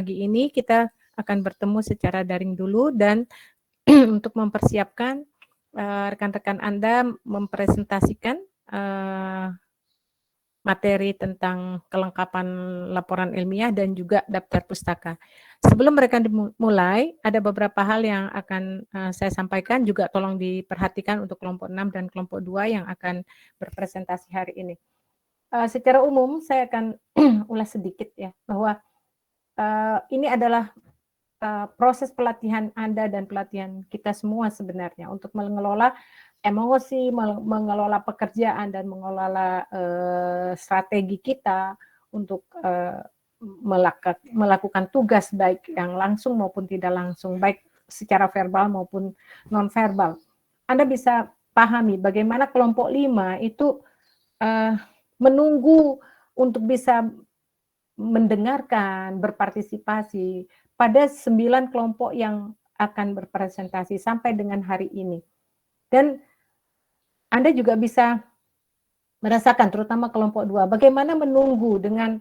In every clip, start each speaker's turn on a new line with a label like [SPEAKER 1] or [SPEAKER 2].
[SPEAKER 1] pagi ini kita akan bertemu secara daring dulu dan untuk mempersiapkan rekan-rekan Anda mempresentasikan materi tentang kelengkapan laporan ilmiah dan juga daftar pustaka. Sebelum mereka dimulai, ada beberapa hal yang akan saya sampaikan, juga tolong diperhatikan untuk kelompok 6 dan kelompok 2 yang akan berpresentasi hari ini. Secara umum saya akan ulas sedikit ya, bahwa ini adalah proses pelatihan Anda dan pelatihan kita semua sebenarnya untuk mengelola emosi, mengelola pekerjaan dan mengelola strategi kita untuk melakukan tugas baik yang langsung maupun tidak langsung, baik secara verbal maupun non-verbal. Anda bisa pahami bagaimana kelompok 5 itu menunggu untuk bisa mendengarkan, berpartisipasi pada 9 kelompok yang akan berpresentasi sampai dengan hari ini. Dan Anda juga bisa merasakan, terutama kelompok 2, bagaimana menunggu dengan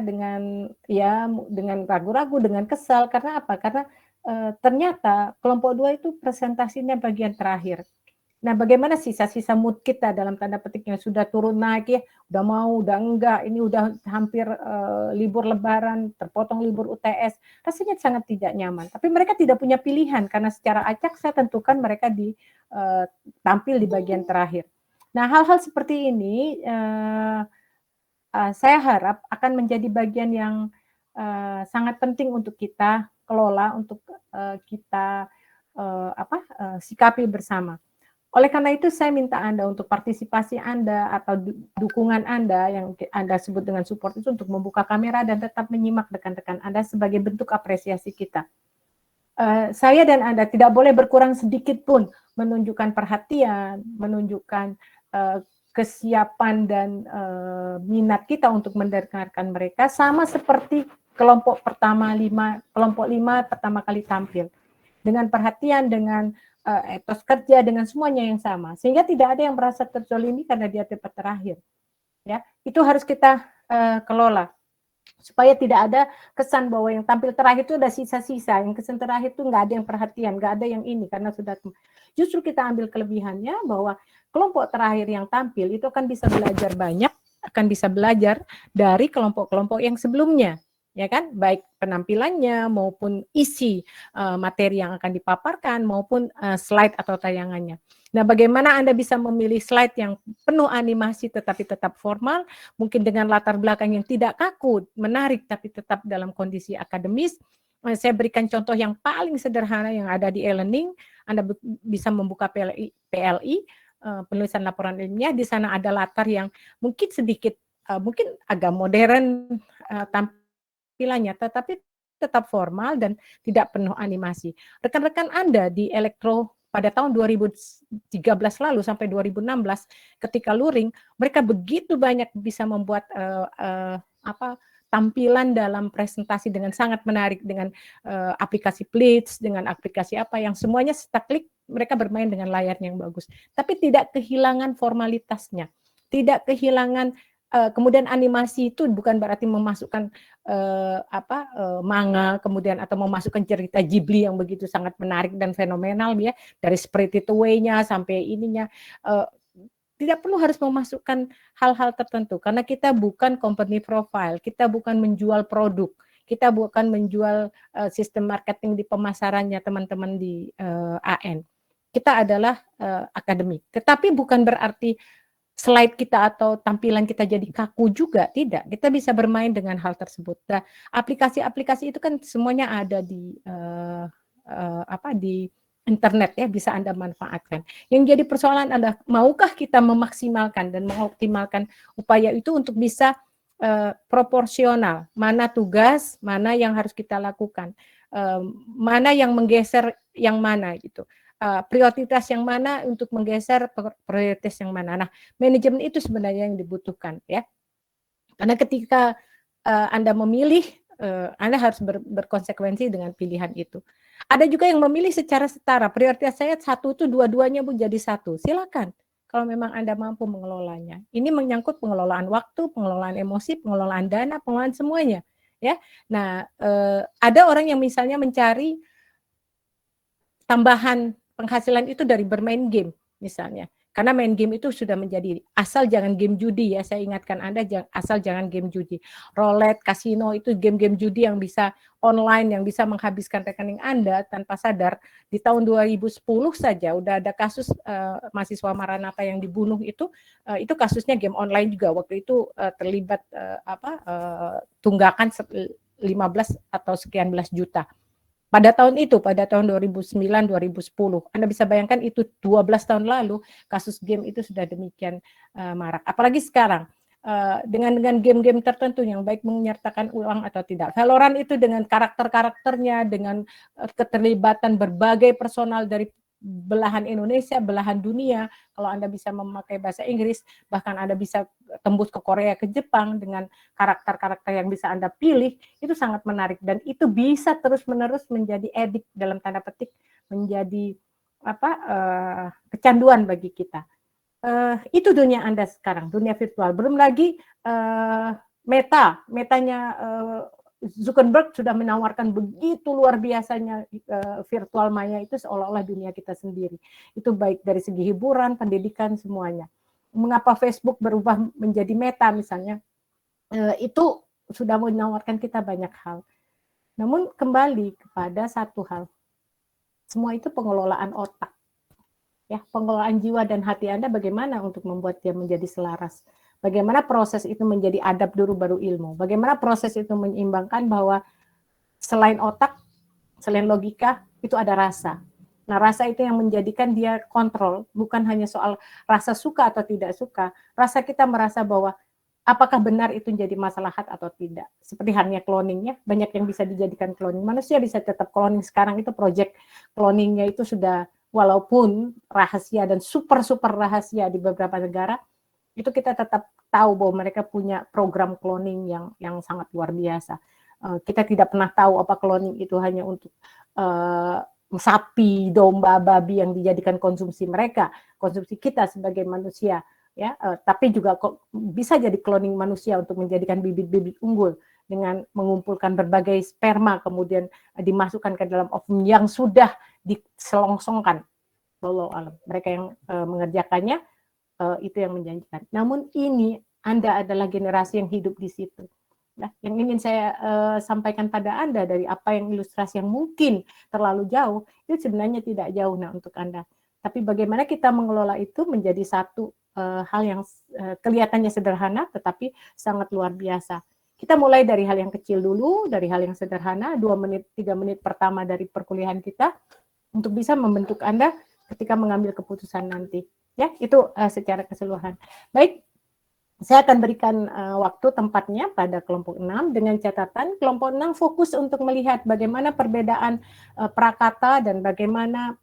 [SPEAKER 1] dengan ragu-ragu, dengan kesal. Karena apa? Karena ternyata kelompok 2 itu presentasinya bagian terakhir. Nah, bagaimana sisa-sisa mood kita dalam tanda petik yang sudah turun naik ya, udah mau, udah enggak, ini udah hampir libur lebaran, terpotong libur UTS, rasanya sangat tidak nyaman. Tapi mereka tidak punya pilihan karena secara acak saya tentukan mereka tampil di bagian terakhir. Nah, hal-hal seperti ini saya harap akan menjadi bagian yang sangat penting untuk kita kelola, untuk kita sikapi bersama. Oleh karena itu saya minta Anda untuk partisipasi Anda atau dukungan Anda yang Anda sebut dengan support itu untuk membuka kamera dan tetap menyimak rekan-rekan Anda sebagai bentuk apresiasi kita. Saya dan Anda tidak boleh berkurang sedikit pun menunjukkan perhatian, menunjukkan kesiapan dan minat kita untuk mendengarkan mereka, sama seperti kelompok 5 pertama kali tampil. Dengan perhatian, dengan etos kerja, dengan semuanya yang sama, sehingga tidak ada yang merasa terzolimi karena dia tempat terakhir. Ya, itu harus kita kelola supaya tidak ada kesan bahwa yang tampil terakhir itu ada sisa-sisa, yang kesan terakhir itu nggak ada yang perhatian, nggak ada yang ini karena sudah. Justru kita ambil kelebihannya bahwa kelompok terakhir yang tampil itu akan bisa belajar banyak, akan bisa belajar dari kelompok-kelompok yang sebelumnya. Ya kan, baik penampilannya maupun isi materi yang akan dipaparkan maupun slide atau tayangannya. Nah, bagaimana Anda bisa memilih slide yang penuh animasi tetapi tetap formal, mungkin dengan latar belakang yang tidak kaku, menarik tapi tetap dalam kondisi akademis. Saya berikan contoh yang paling sederhana yang ada di e-learning. Anda bisa membuka PLI, penulisan laporan ilmiah, di sana ada latar yang mungkin sedikit mungkin agak modern tampilannya, tetapi tetap formal dan tidak penuh animasi. Rekan-rekan Anda di elektro pada tahun 2013 lalu sampai 2016 ketika luring, mereka begitu banyak bisa membuat tampilan dalam presentasi dengan sangat menarik, dengan aplikasi Blitz, dengan aplikasi apa yang semuanya klik mereka bermain dengan layarnya yang bagus. Tapi tidak kehilangan formalitasnya, tidak kehilangan kemudian animasi itu bukan berarti memasukkan manga kemudian atau memasukkan cerita Ghibli yang begitu sangat menarik dan fenomenal ya, dari Spirited Away-nya sampai ininya, tidak perlu harus memasukkan hal-hal tertentu karena kita bukan company profile, kita bukan menjual produk, kita bukan menjual sistem marketing di pemasarannya teman-teman di AN. Kita adalah akademik, tetapi bukan berarti slide kita atau tampilan kita jadi kaku juga, tidak. Kita bisa bermain dengan hal tersebut. Nah, aplikasi-aplikasi itu kan semuanya ada di di internet ya, bisa Anda manfaatkan. Yang jadi persoalan adalah maukah kita memaksimalkan dan mengoptimalkan upaya itu untuk bisa proporsional, mana tugas, mana yang harus kita lakukan, mana yang menggeser yang mana gitu. Prioritas yang mana untuk menggeser prioritas yang mana. Nah, manajemen itu sebenarnya yang dibutuhkan ya. Karena ketika Anda memilih, Anda harus berkonsekuensi dengan pilihan itu. Ada juga yang memilih secara setara. Prioritas saya satu itu dua-duanya jadi satu. Silakan. Kalau memang Anda mampu mengelolanya. Ini menyangkut pengelolaan waktu, pengelolaan emosi, pengelolaan dana, pengelolaan semuanya. ya. Nah, ada orang yang misalnya mencari tambahan penghasilan itu dari bermain game misalnya. Karena main game itu sudah menjadi asal jangan game judi ya, saya ingatkan Anda asal jangan game judi. Roulette, kasino itu game-game judi yang bisa online, yang bisa menghabiskan rekening Anda tanpa sadar. Di tahun 2010 saja udah ada kasus mahasiswa Maranatha yang dibunuh itu kasusnya game online juga. Waktu itu terlibat tunggakan 15 atau sekian belas juta. Pada tahun itu, pada tahun 2009-2010, Anda bisa bayangkan itu 12 tahun lalu, kasus game itu sudah demikian marak. Apalagi sekarang, dengan game-game tertentu yang baik menyertakan uang atau tidak. Valorant itu dengan karakter-karakternya, dengan keterlibatan berbagai personal dari belahan Indonesia, belahan dunia. Kalau Anda bisa memakai bahasa Inggris, bahkan Anda bisa tembus ke Korea, ke Jepang dengan karakter-karakter yang bisa Anda pilih, itu sangat menarik dan itu bisa terus-menerus menjadi edik dalam tanda petik, menjadi kecanduan bagi kita. Itu dunia Anda sekarang, dunia virtual. Belum lagi metanya Zuckerberg sudah menawarkan begitu luar biasanya virtual maya itu seolah-olah dunia kita sendiri. Itu baik dari segi hiburan, pendidikan, semuanya. Mengapa Facebook berubah menjadi Meta misalnya? Itu sudah menawarkan kita banyak hal. Namun kembali kepada satu hal. Semua itu pengelolaan otak. Ya, pengelolaan jiwa dan hati Anda bagaimana untuk membuat dia menjadi selaras. Bagaimana proses itu menjadi adab dulu baru ilmu. Bagaimana proses itu menyeimbangkan bahwa selain otak, selain logika, itu ada rasa. Nah, rasa itu yang menjadikan dia kontrol, bukan hanya soal rasa suka atau tidak suka. Rasa kita merasa bahwa apakah benar itu menjadi maslahat atau tidak. Seperti halnya cloning ya, banyak yang bisa dijadikan cloning. Manusia bisa tetap cloning. Sekarang itu project cloningnya itu sudah walaupun rahasia dan super rahasia di beberapa negara, itu kita tetap tahu bahwa mereka punya program cloning yang sangat luar biasa. Kita tidak pernah tahu apa cloning itu hanya untuk sapi, domba, babi yang dijadikan konsumsi mereka, konsumsi kita sebagai manusia, ya. Tapi juga bisa jadi cloning manusia untuk menjadikan bibit-bibit unggul dengan mengumpulkan berbagai sperma kemudian dimasukkan ke dalam oven yang sudah diselongsongkan. Wallahu alam. Mereka yang mengerjakannya itu yang menjanjikan. Namun ini Anda adalah generasi yang hidup di situ. Nah, yang ingin saya sampaikan pada Anda dari apa yang ilustrasi yang mungkin terlalu jauh, itu sebenarnya tidak jauh untuk Anda. Tapi bagaimana kita mengelola itu menjadi satu hal yang kelihatannya sederhana, tetapi sangat luar biasa. Kita mulai dari hal yang kecil dulu, dari hal yang sederhana, 2 menit, 3 menit pertama dari perkuliahan kita, untuk bisa membentuk Anda ketika mengambil keputusan nanti. Ya, itu secara keseluruhan. Baik, saya akan berikan waktu tempatnya pada kelompok 6 dengan catatan kelompok 6 fokus untuk melihat bagaimana perbedaan prakata dan bagaimana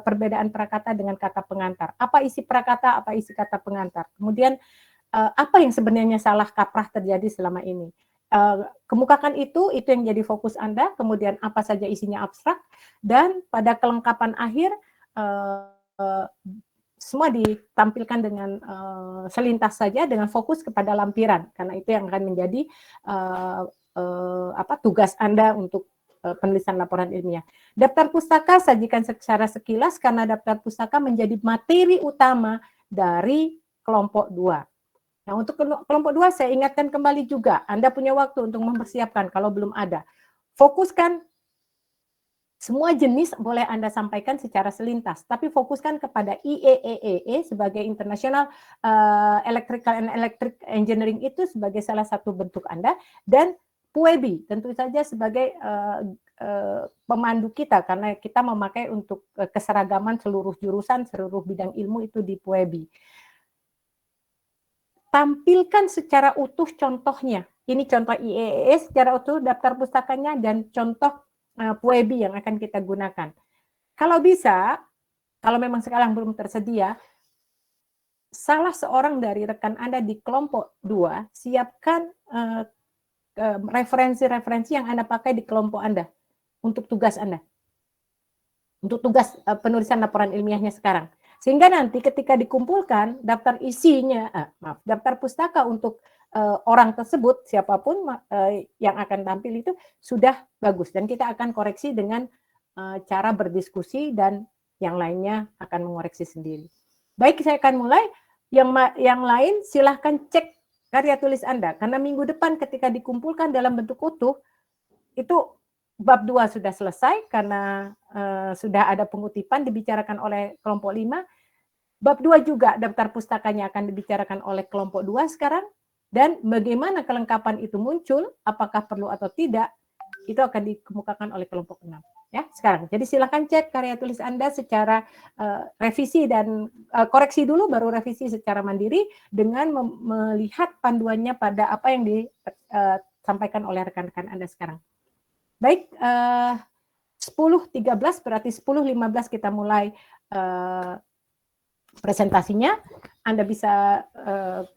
[SPEAKER 1] perbedaan prakata dengan kata pengantar. Apa isi prakata, apa isi kata pengantar. Kemudian apa yang sebenarnya salah kaprah terjadi selama ini. Kemukakan itu yang jadi fokus Anda, kemudian apa saja isinya abstrak, dan pada kelengkapan akhir semua ditampilkan dengan selintas saja dengan fokus kepada lampiran, karena itu yang akan menjadi tugas Anda untuk penulisan laporan ilmiah. Daftar pustaka sajikan secara sekilas karena daftar pustaka menjadi materi utama dari kelompok 2. Nah, untuk kelompok 2 saya ingatkan kembali juga, Anda punya waktu untuk mempersiapkan kalau belum ada. Fokuskan semua jenis boleh Anda sampaikan secara selintas, tapi fokuskan kepada IEEE sebagai International Electrical and Electric Engineering itu sebagai salah satu bentuk Anda, dan PUEBI tentu saja sebagai pemandu kita, karena kita memakai untuk keseragaman seluruh jurusan, seluruh bidang ilmu itu di PUEBI. Tampilkan secara utuh contohnya. Ini contoh IEEE secara utuh daftar pustakanya dan contoh PUEBI yang akan kita gunakan. Kalau bisa, kalau memang sekarang belum tersedia, salah seorang dari rekan Anda di kelompok 2 siapkan referensi-referensi yang Anda pakai di kelompok Anda untuk tugas Anda. Untuk tugas penulisan laporan ilmiahnya sekarang. Sehingga nanti ketika dikumpulkan daftar isinya, daftar pustaka untuk orang tersebut siapapun yang akan tampil itu sudah bagus dan kita akan koreksi dengan cara berdiskusi dan yang lainnya akan mengoreksi sendiri. Baik, saya akan mulai. Yang lain silahkan cek karya tulis Anda karena minggu depan ketika dikumpulkan dalam bentuk utuh itu bab 2 sudah selesai karena sudah ada pengutipan dibicarakan oleh kelompok 5. Bab 2 juga daftar pustakanya akan dibicarakan oleh kelompok 2 sekarang dan bagaimana kelengkapan itu muncul, apakah perlu atau tidak, itu akan dikemukakan oleh kelompok 6. Ya, sekarang. Jadi silakan cek karya tulis Anda secara revisi dan koreksi dulu baru revisi secara mandiri dengan melihat panduannya pada apa yang disampaikan oleh rekan-rekan Anda sekarang. Baik, 10.13 berarti 10.15 kita mulai presentasinya. Anda bisa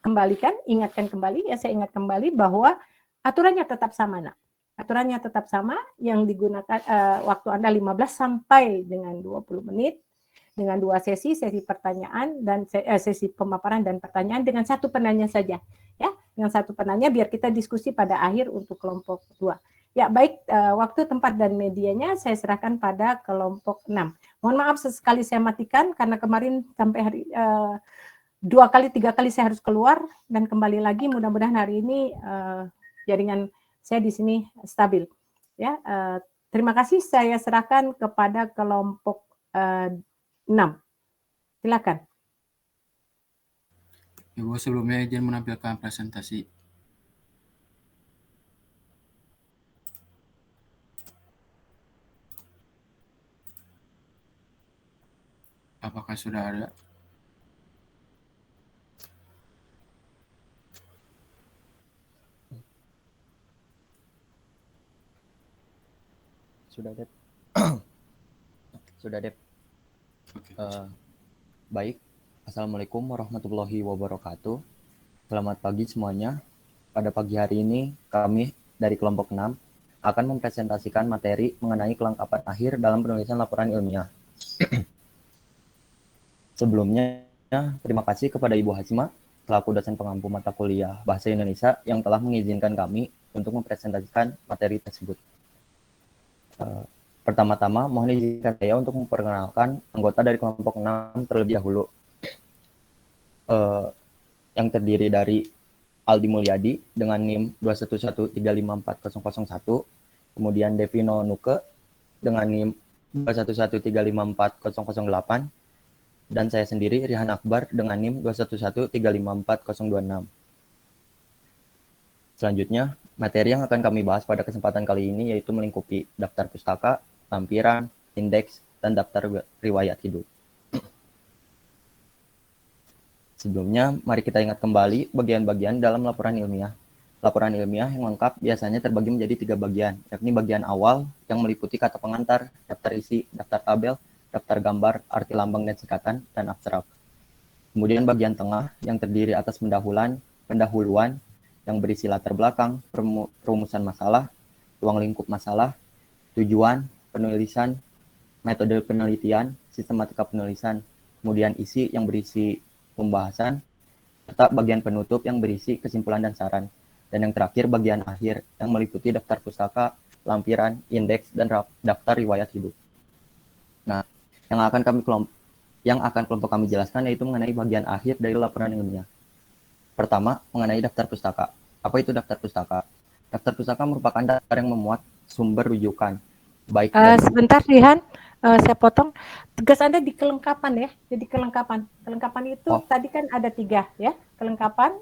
[SPEAKER 1] kembalikan, ingatkan kembali, ya saya ingat kembali bahwa aturannya tetap sama, nak. Aturannya tetap sama, yang digunakan waktu Anda 15 sampai dengan 20 menit, dengan 2 sesi pertanyaan dan sesi pemaparan dan pertanyaan dengan satu penanya saja. Ya, dengan satu penanya biar kita diskusi pada akhir untuk kelompok 2. Ya, baik, waktu, tempat, dan medianya saya serahkan pada kelompok 6. Mohon maaf sesekali saya matikan karena kemarin sampai hari 2 kali 3 kali saya harus keluar dan kembali lagi. Mudah-mudahan hari ini jaringan saya di sini stabil. Ya, terima kasih. Saya serahkan kepada kelompok 6. Silakan.
[SPEAKER 2] Ibu, sebelumnya izin menampilkan presentasi. Apakah sudah ada?
[SPEAKER 3] Sudah, Dep. Sudah, Dep.
[SPEAKER 2] Oke.
[SPEAKER 3] Baik. Assalamualaikum warahmatullahi wabarakatuh. Selamat pagi semuanya. Pada pagi hari ini, kami dari kelompok 6 akan mempresentasikan materi mengenai kelengkapan akhir dalam penulisan laporan ilmiah. Sebelumnya, terima kasih kepada Ibu Hasma, selaku dosen pengampu mata kuliah Bahasa Indonesia yang telah mengizinkan kami untuk mempresentasikan materi tersebut. Pertama-tama, mohon izinkan saya untuk memperkenalkan anggota dari kelompok 6 terlebih dahulu. Yang terdiri dari Aldi Mulyadi dengan NIM 211354001, kemudian Devino Nuke dengan NIM 211354008, dan saya sendiri Rihan Akbar dengan NIM 211354026. Selanjutnya, materi yang akan kami bahas pada kesempatan kali ini yaitu melingkupi daftar pustaka, lampiran, indeks, dan daftar riwayat hidup. Sebelumnya, mari kita ingat kembali bagian-bagian dalam laporan ilmiah. Laporan ilmiah yang lengkap biasanya terbagi menjadi 3 bagian, yakni bagian awal yang meliputi kata pengantar, daftar isi, daftar tabel, daftar gambar, arti lambang dan singkatan, dan abstrak. Kemudian bagian tengah yang terdiri atas pendahuluan, yang berisi latar belakang, perumusan masalah, ruang lingkup masalah, tujuan, penulisan, metode penelitian, sistematika penulisan, kemudian isi yang berisi pembahasan, serta bagian penutup yang berisi kesimpulan dan saran. Dan yang terakhir bagian akhir yang meliputi daftar pustaka, lampiran, indeks, dan daftar riwayat hidup. Nah, yang akan kelompok kami jelaskan yaitu mengenai bagian akhir dari laporan ilmiah. Pertama, mengenai daftar pustaka. Apa itu daftar pustaka? Daftar pustaka merupakan daftar yang memuat sumber rujukan. Baik
[SPEAKER 1] sebentar, Rihan, saya potong. Tugas Anda di kelengkapan ya. Jadi kelengkapan itu tadi kan ada 3 ya. Kelengkapan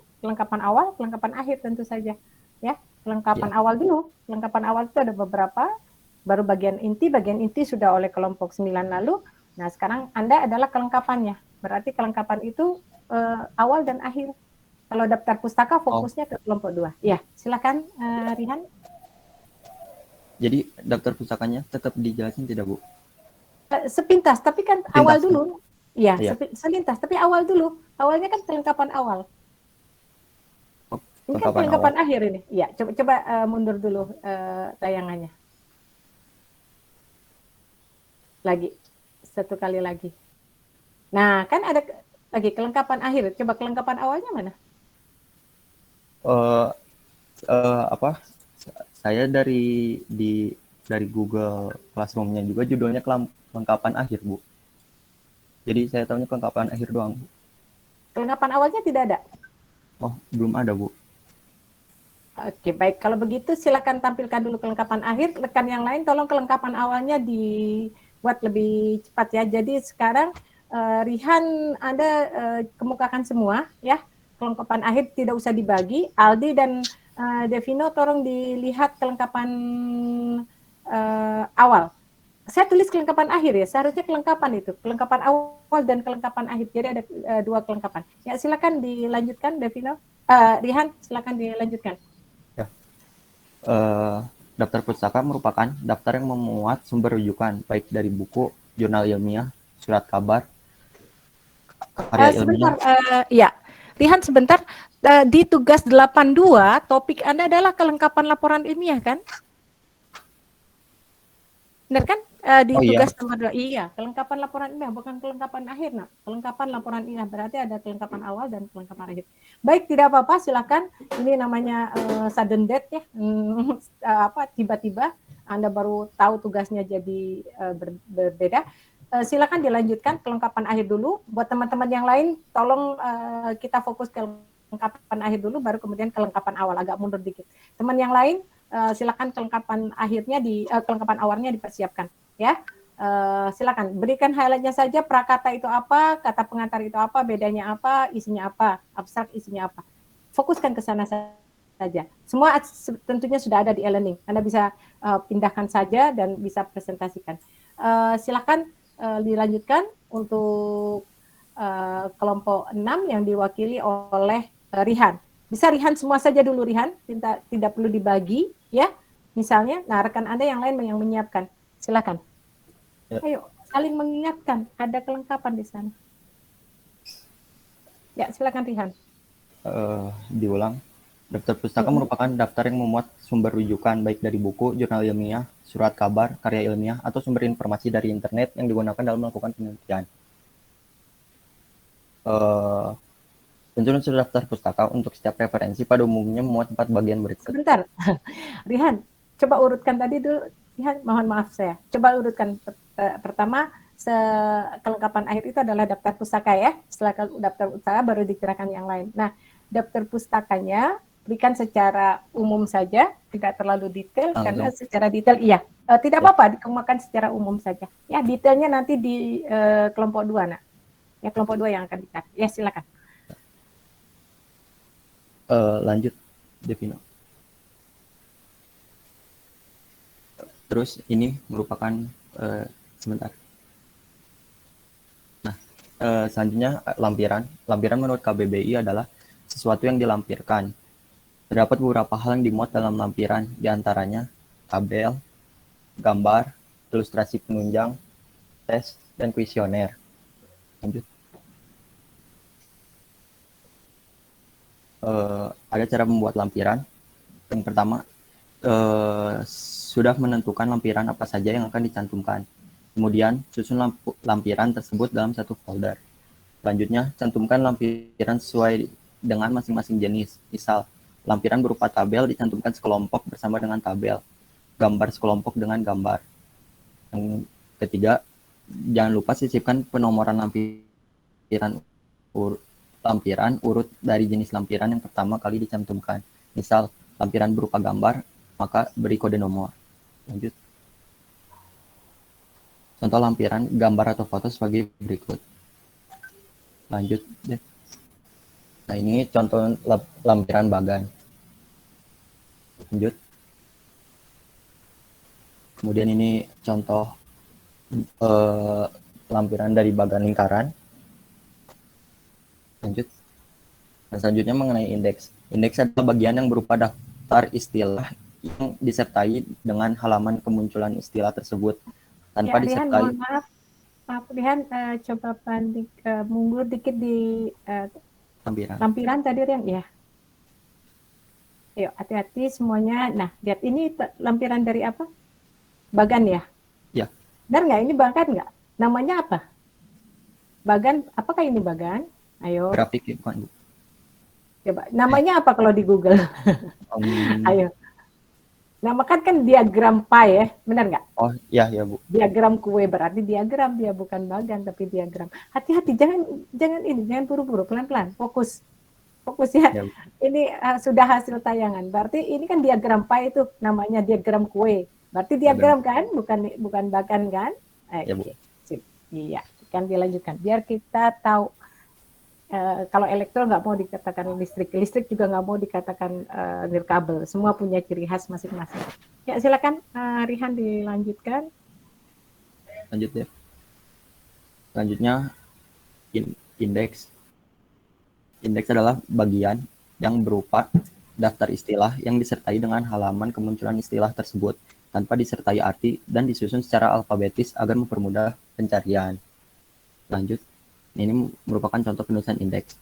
[SPEAKER 1] awal, kelengkapan akhir tentu saja. Ya, kelengkapan awal dulu. Kelengkapan awal itu ada beberapa. Baru bagian inti sudah oleh kelompok 9 lalu. Nah, sekarang Anda adalah kelengkapannya. Berarti kelengkapan itu awal dan akhir. Kalau daftar pustaka fokusnya ke kelompok 2. Ya, silakan Rihan.
[SPEAKER 3] Jadi daftar pustakanya tetap dijelasin tidak, Bu?
[SPEAKER 1] Sepintas, tapi kan sepintas, awal dulu. Ya, selintas, tapi awal dulu. Awalnya kan kelengkapan awal. Ini kan kelengkapan akhir ini. Ya, coba mundur dulu tayangannya. Lagi. 1 kali lagi. Nah, kan ada lagi kelengkapan akhir. Coba kelengkapan awalnya mana?
[SPEAKER 3] Eh, apa? Saya dari Google Classroom-nya juga judulnya kelengkapan akhir, Bu. Jadi saya tahunya kelengkapan akhir doang, Bu.
[SPEAKER 1] Kelengkapan awalnya tidak ada.
[SPEAKER 3] Oh, belum ada, Bu.
[SPEAKER 1] Oke, baik. Kalau begitu silakan tampilkan dulu kelengkapan akhir. Rekan yang lain tolong kelengkapan awalnya dibuat lebih cepat ya. Jadi sekarang Rihan Anda kemukakan semua ya. Kelengkapan akhir tidak usah dibagi. Aldi dan Devino tolong dilihat kelengkapan awal. Saya tulis kelengkapan akhir ya. Seharusnya kelengkapan itu, kelengkapan awal dan kelengkapan akhir. Jadi ada dua kelengkapan. Ya, silakan dilanjutkan Devino. Rihan, silakan dilanjutkan.
[SPEAKER 3] Daftar pustaka merupakan daftar yang memuat sumber rujukan, baik dari buku, jurnal ilmiah, surat kabar, karya ilmiah.
[SPEAKER 1] Sebentar, ya. Rihan sebentar, di tugas 82, topik Anda adalah kelengkapan laporan ilmiah, kan? Benar kan? Di
[SPEAKER 3] Oh, iya.
[SPEAKER 1] tugas nomor 2, iya, kelengkapan laporan ilmiah, bukan kelengkapan akhir, nak. Kelengkapan laporan ilmiah, berarti ada kelengkapan awal dan kelengkapan akhir. Baik, tidak apa-apa, silakan. Ini namanya sudden death ya, tiba-tiba Anda baru tahu tugasnya jadi berbeda. Silakan dilanjutkan kelengkapan akhir dulu. Buat teman-teman yang lain, tolong kita fokus ke kelengkapan akhir dulu, baru kemudian kelengkapan awal, agak mundur dikit. Teman yang lain, silakan kelengkapan akhirnya kelengkapan awalnya dipersiapkan, ya. Silakan berikan highlightnya saja. Prakata itu apa, kata pengantar itu apa, bedanya apa, isinya apa, abstrak isinya apa. Fokuskan ke sana saja. Semua tentunya sudah ada di e-learning. Anda bisa pindahkan saja dan bisa presentasikan. Silakan dilanjutkan untuk kelompok 6 yang diwakili oleh Rihan. Bisa Rihan semua saja dulu, Rihan, tidak perlu dibagi ya. Misalnya, nah rekan Anda yang lain yang menyiapkan, silakan.
[SPEAKER 3] Ya.
[SPEAKER 1] Ayo, saling mengingatkan, ada kelengkapan di sana. Ya, silakan Rihan.
[SPEAKER 3] Diulang. Daftar pustaka merupakan daftar yang memuat sumber rujukan, baik dari buku, jurnal ilmiah, surat kabar, karya ilmiah, atau sumber informasi dari internet yang digunakan dalam melakukan penelitian. Unsur-unsur daftar pustaka untuk setiap referensi pada umumnya memuat 4 bagian berikut.
[SPEAKER 1] Sebentar, Rihan, coba urutkan tadi dulu. Rihan, mohon maaf saya. Coba urutkan pertama, kelengkapan akhir itu adalah daftar pustaka ya. Setelah daftar pustaka baru dikirakan yang lain. Nah, daftar pustakanya berikan secara umum saja, tidak terlalu detail, karena secara detail iya. Tidak apa-apa, dikemukakan secara umum saja. Ya, detailnya nanti di kelompok 2, nak. Ya, kelompok 2 yang akan dikasih. Ya, silakan.
[SPEAKER 3] Lanjut, Devino. Terus ini merupakan sebentar. Nah, selanjutnya lampiran. Lampiran menurut KBBI adalah sesuatu yang dilampirkan. Terdapat beberapa hal yang dimuat dalam lampiran, diantaranya tabel, gambar, ilustrasi penunjang, tes, dan kuesioner. Lanjut. Ada cara membuat lampiran. Yang pertama, sudah menentukan lampiran apa saja yang akan dicantumkan. Kemudian, susun lampiran tersebut dalam satu folder. Selanjutnya, cantumkan lampiran sesuai dengan masing-masing jenis. Misal, lampiran berupa tabel dicantumkan sekelompok bersama dengan tabel. Gambar sekelompok dengan gambar. Yang ketiga, jangan lupa sisipkan penomoran lampiran urut dari jenis lampiran yang pertama kali dicantumkan. Misal, lampiran berupa gambar, maka beri kode nomor. Lanjut. Contoh lampiran gambar atau foto sebagai berikut. Lanjut deh. Nah, ini contoh lampiran bagan. Lanjut. Kemudian ini contoh lampiran dari bagan lingkaran. Lanjut. Dan selanjutnya mengenai indeks. Indeks adalah bagian yang berupa daftar istilah yang disertai dengan halaman kemunculan istilah tersebut tanpa
[SPEAKER 1] ya,
[SPEAKER 3] disertai.
[SPEAKER 1] Rihan, mohon maaf Rihan, coba mundur dikit di lampiran tadi Rihan, ya. Yuk, hati-hati semuanya. Nah, lihat ini lampiran dari apa? Bagan ya?
[SPEAKER 3] Ya.
[SPEAKER 1] Benar nggak? Ini bagan nggak? Namanya apa? Bagan, apakah ini bagan? Ayo.
[SPEAKER 3] Grafik ya, bukan.
[SPEAKER 1] Coba, namanya apa kalau di Google? Ayo. Nama kan diagram pie ya, benar nggak?
[SPEAKER 3] Oh iya ya Bu.
[SPEAKER 1] Diagram kue berarti diagram, dia bukan bagan tapi diagram. Hati-hati, jangan buru-buru, pelan-pelan, fokus ya.
[SPEAKER 3] Ya, Bu.
[SPEAKER 1] Ini sudah hasil tayangan. Berarti ini kan diagram pie itu namanya diagram kue. Berarti diagram kan, bukan bagan kan?
[SPEAKER 3] Ya, Bu.
[SPEAKER 1] Sip. Iya, kan dilanjutkan. Biar kita tahu. Kalau elektro nggak mau dikatakan listrik juga nggak mau dikatakan nirkabel. Semua punya ciri khas masing-masing. Ya silakan Rihan dilanjutkan.
[SPEAKER 3] Lanjut ya. Selanjutnya indeks. Indeks adalah bagian yang berupa daftar istilah yang disertai dengan halaman kemunculan istilah tersebut tanpa disertai arti dan disusun secara alfabetis agar mempermudah pencarian. Lanjut. Ini merupakan contoh penulisan indeks.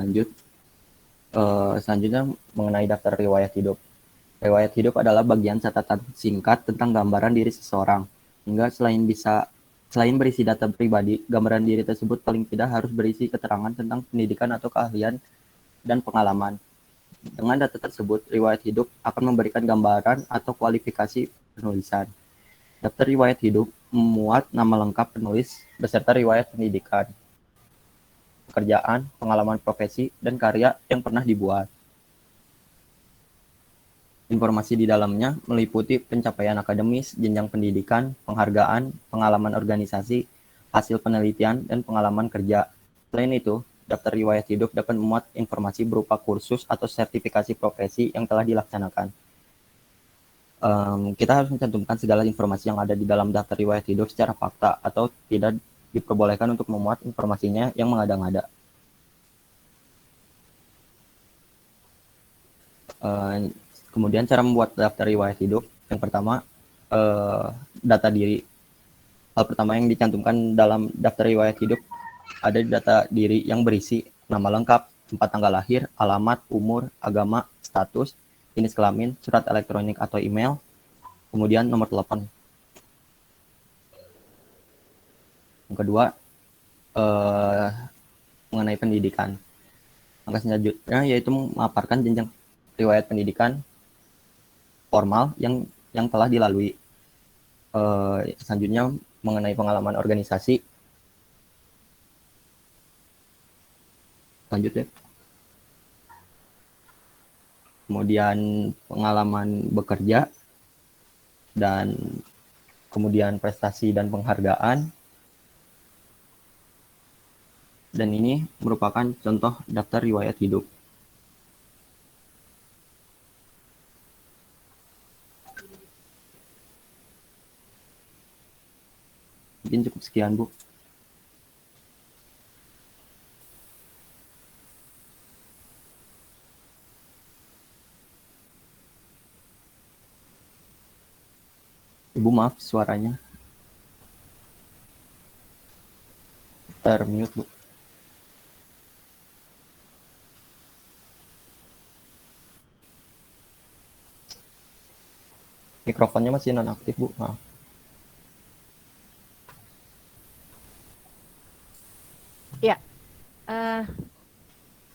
[SPEAKER 3] Lanjut. Selanjutnya mengenai daftar riwayat hidup. Riwayat hidup adalah bagian catatan singkat tentang gambaran diri seseorang. Hingga selain berisi data pribadi, gambaran diri tersebut paling tidak harus berisi keterangan tentang pendidikan atau keahlian dan pengalaman. Dengan data tersebut, riwayat hidup akan memberikan gambaran atau kualifikasi penulisan. Daftar riwayat hidup memuat nama lengkap penulis beserta riwayat pendidikan, pekerjaan, pengalaman profesi, dan karya yang pernah dibuat. Informasi di dalamnya meliputi pencapaian akademis, jenjang pendidikan, penghargaan, pengalaman organisasi, hasil penelitian, dan pengalaman kerja. Selain itu, daftar riwayat hidup dapat memuat informasi berupa kursus atau sertifikasi profesi yang telah dilaksanakan. Kita harus mencantumkan segala informasi yang ada di dalam daftar riwayat hidup secara fakta atau tidak diperbolehkan untuk memuat informasinya yang mengada-ngada. Kemudian cara membuat daftar riwayat hidup, yang pertama data diri. Hal pertama yang dicantumkan dalam daftar riwayat hidup ada data diri yang berisi nama lengkap, tempat tanggal lahir, alamat, umur, agama, status, jenis kelamin, surat elektronik atau email, kemudian nomor telepon. Yang kedua, mengenai pendidikan. Langkah selanjutnya yaitu memaparkan jenjang riwayat pendidikan formal yang telah dilalui. Selanjutnya mengenai pengalaman organisasi. Lanjut ya. Kemudian pengalaman bekerja, dan kemudian prestasi dan penghargaan. Dan ini merupakan contoh daftar riwayat hidup. Mungkin cukup sekian, Bu. Ibu maaf suaranya termute, Bu. Mikrofonnya masih nonaktif, Bu. Maaf.
[SPEAKER 1] Ya,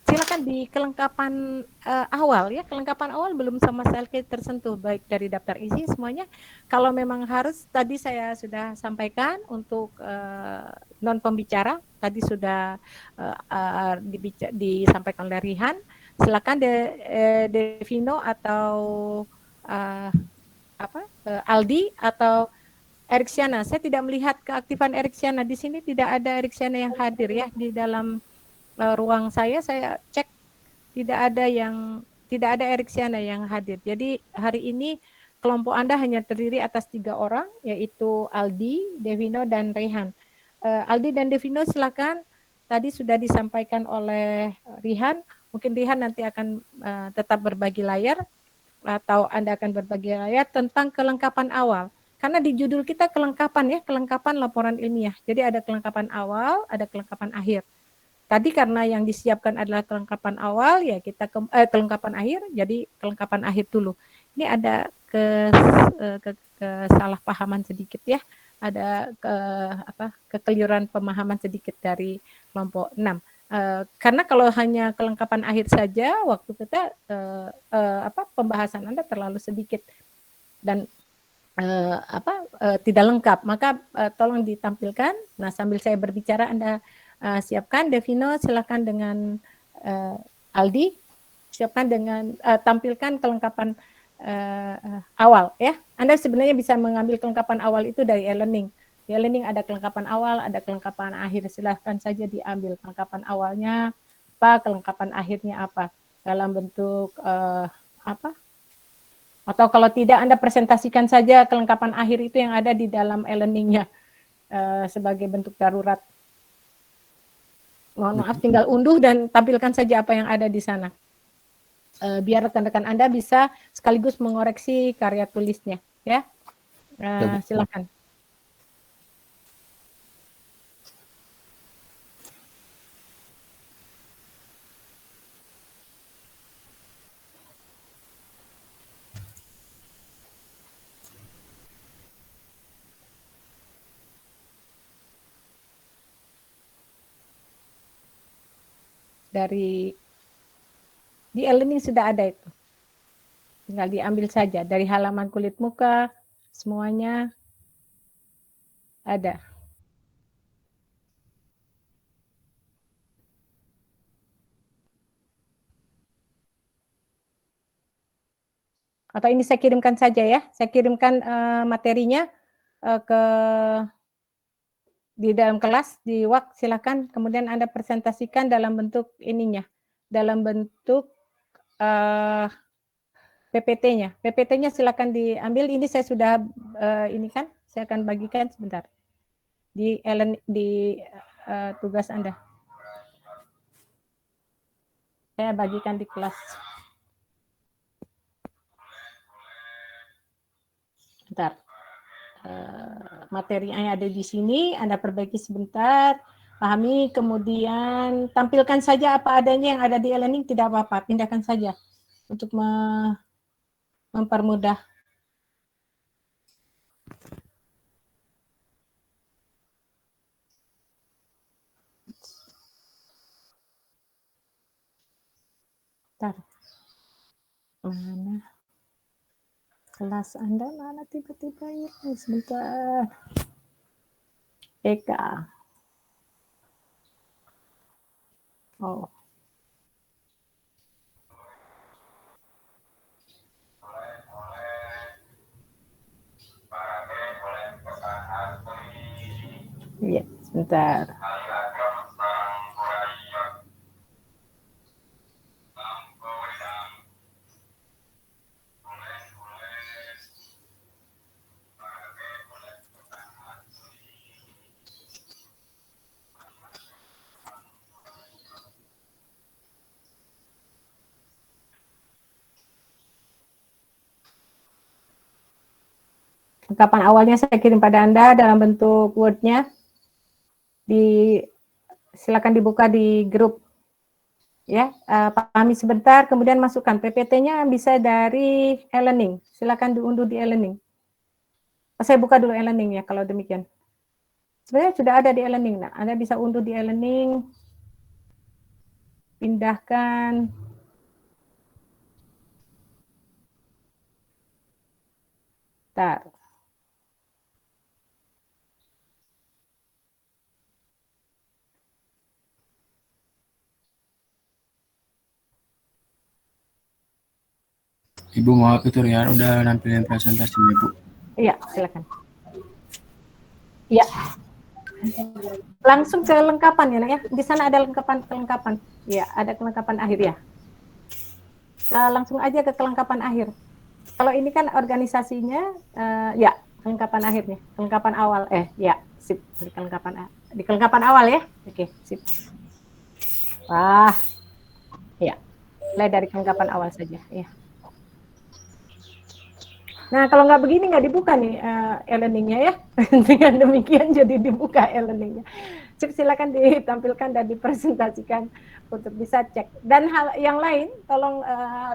[SPEAKER 1] silakan di kelengkapan awal ya. Kelengkapan awal belum sama sekali tersentuh, baik dari daftar isi semuanya. Kalau memang harus, tadi saya sudah sampaikan untuk non pembicara, tadi sudah disampaikan oleh Rihan. Silakan Devino atau Aldi atau Eriksiana. Saya tidak melihat keaktifan Eriksiana di sini, tidak ada Eriksiana yang hadir ya di dalam ruang saya cek tidak ada Eriksiana yang hadir. Jadi hari ini kelompok Anda hanya terdiri atas 3 orang, yaitu Aldi, Devino, dan Rehan. Aldi dan Devino silakan. Tadi sudah disampaikan oleh Rihan. Mungkin Rihan nanti akan tetap berbagi layar, atau Anda akan berbagi layar tentang kelengkapan awal. Karena di judul kita kelengkapan ya, kelengkapan laporan ilmiah. Jadi ada kelengkapan awal, ada kelengkapan akhir. Tadi karena yang disiapkan adalah kelengkapan awal, ya kita kelengkapan akhir, jadi kelengkapan akhir dulu. Ini ada kesalahpahaman sedikit ya, ada kekeliruan pemahaman sedikit dari kelompok 6. Karena kalau hanya kelengkapan akhir saja, waktu kita pembahasan Anda terlalu sedikit dan tidak lengkap. Maka tolong ditampilkan. Nah, sambil saya berbicara Anda siapkan. Devino, silakan dengan Aldi, siapkan dengan tampilkan kelengkapan awal ya. Anda sebenarnya bisa mengambil kelengkapan awal itu dari e-learning. Di e-learning ada kelengkapan awal, ada kelengkapan akhir. Silahkan saja diambil kelengkapan awalnya apa, kelengkapan akhirnya apa, dalam bentuk atau kalau tidak Anda presentasikan saja kelengkapan akhir itu yang ada di dalam e-learningnya sebagai bentuk darurat. Mohon maaf, tinggal unduh dan tampilkan saja apa yang ada di sana. Biar rekan-rekan Anda bisa sekaligus mengoreksi karya tulisnya, ya. Silakan. Di e-learning sudah ada itu. Tinggal diambil saja dari halaman kulit muka, semuanya ada. Atau ini saya kirimkan saja ya. Saya kirimkan materinya di dalam kelas, di WAK, silakan. Kemudian Anda presentasikan dalam bentuk ininya, dalam bentuk PPT-nya. PPT-nya silakan diambil. Ini saya sudah ini kan, saya akan bagikan sebentar di tugas Anda. Saya bagikan di kelas. Bentar. Materi yang ada di sini Anda perbaiki sebentar, pahami, kemudian tampilkan saja apa adanya yang ada di e-learning, tidak apa-apa, pindahkan saja untuk mempermudah. Bentar. Mana? Kelas Anda mana tiba-tiba ini, sebentar. Eka. Oh. Iya, sebentar. Kelengkapan awalnya saya kirim pada Anda dalam bentuk Word-nya. Silakan dibuka di grup. Ya, pahami sebentar, kemudian masukkan PPT-nya bisa dari e-learning. Silakan diunduh di e-learning. Saya buka dulu e-learning ya kalau demikian. Sebenarnya sudah ada di e-learning. Nah, Anda bisa unduh di e-learning. Pindahkan. Bentar.
[SPEAKER 2] Ibu maaf itu Rian udah nampilin presentasinya Ibu.
[SPEAKER 1] Iya, silakan. Iya. Langsung ke lengkapan ya, Nak ya. Di sana ada kelengkapan. Iya, ada kelengkapan akhir ya. Langsung aja ke kelengkapan akhir. Kalau ini kan organisasinya, ya kelengkapan akhirnya, kelengkapan awal. Ya, sip. Di kelengkapan awal ya. Oke, sip. Wah, ya. Mulai dari kelengkapan awal saja. Ya. Nah, kalau nggak begini nggak dibuka nih e-learningnya ya. Dengan demikian jadi dibuka e-learningnya. silakan ditampilkan dan dipresentasikan untuk bisa cek. Dan hal yang lain, tolong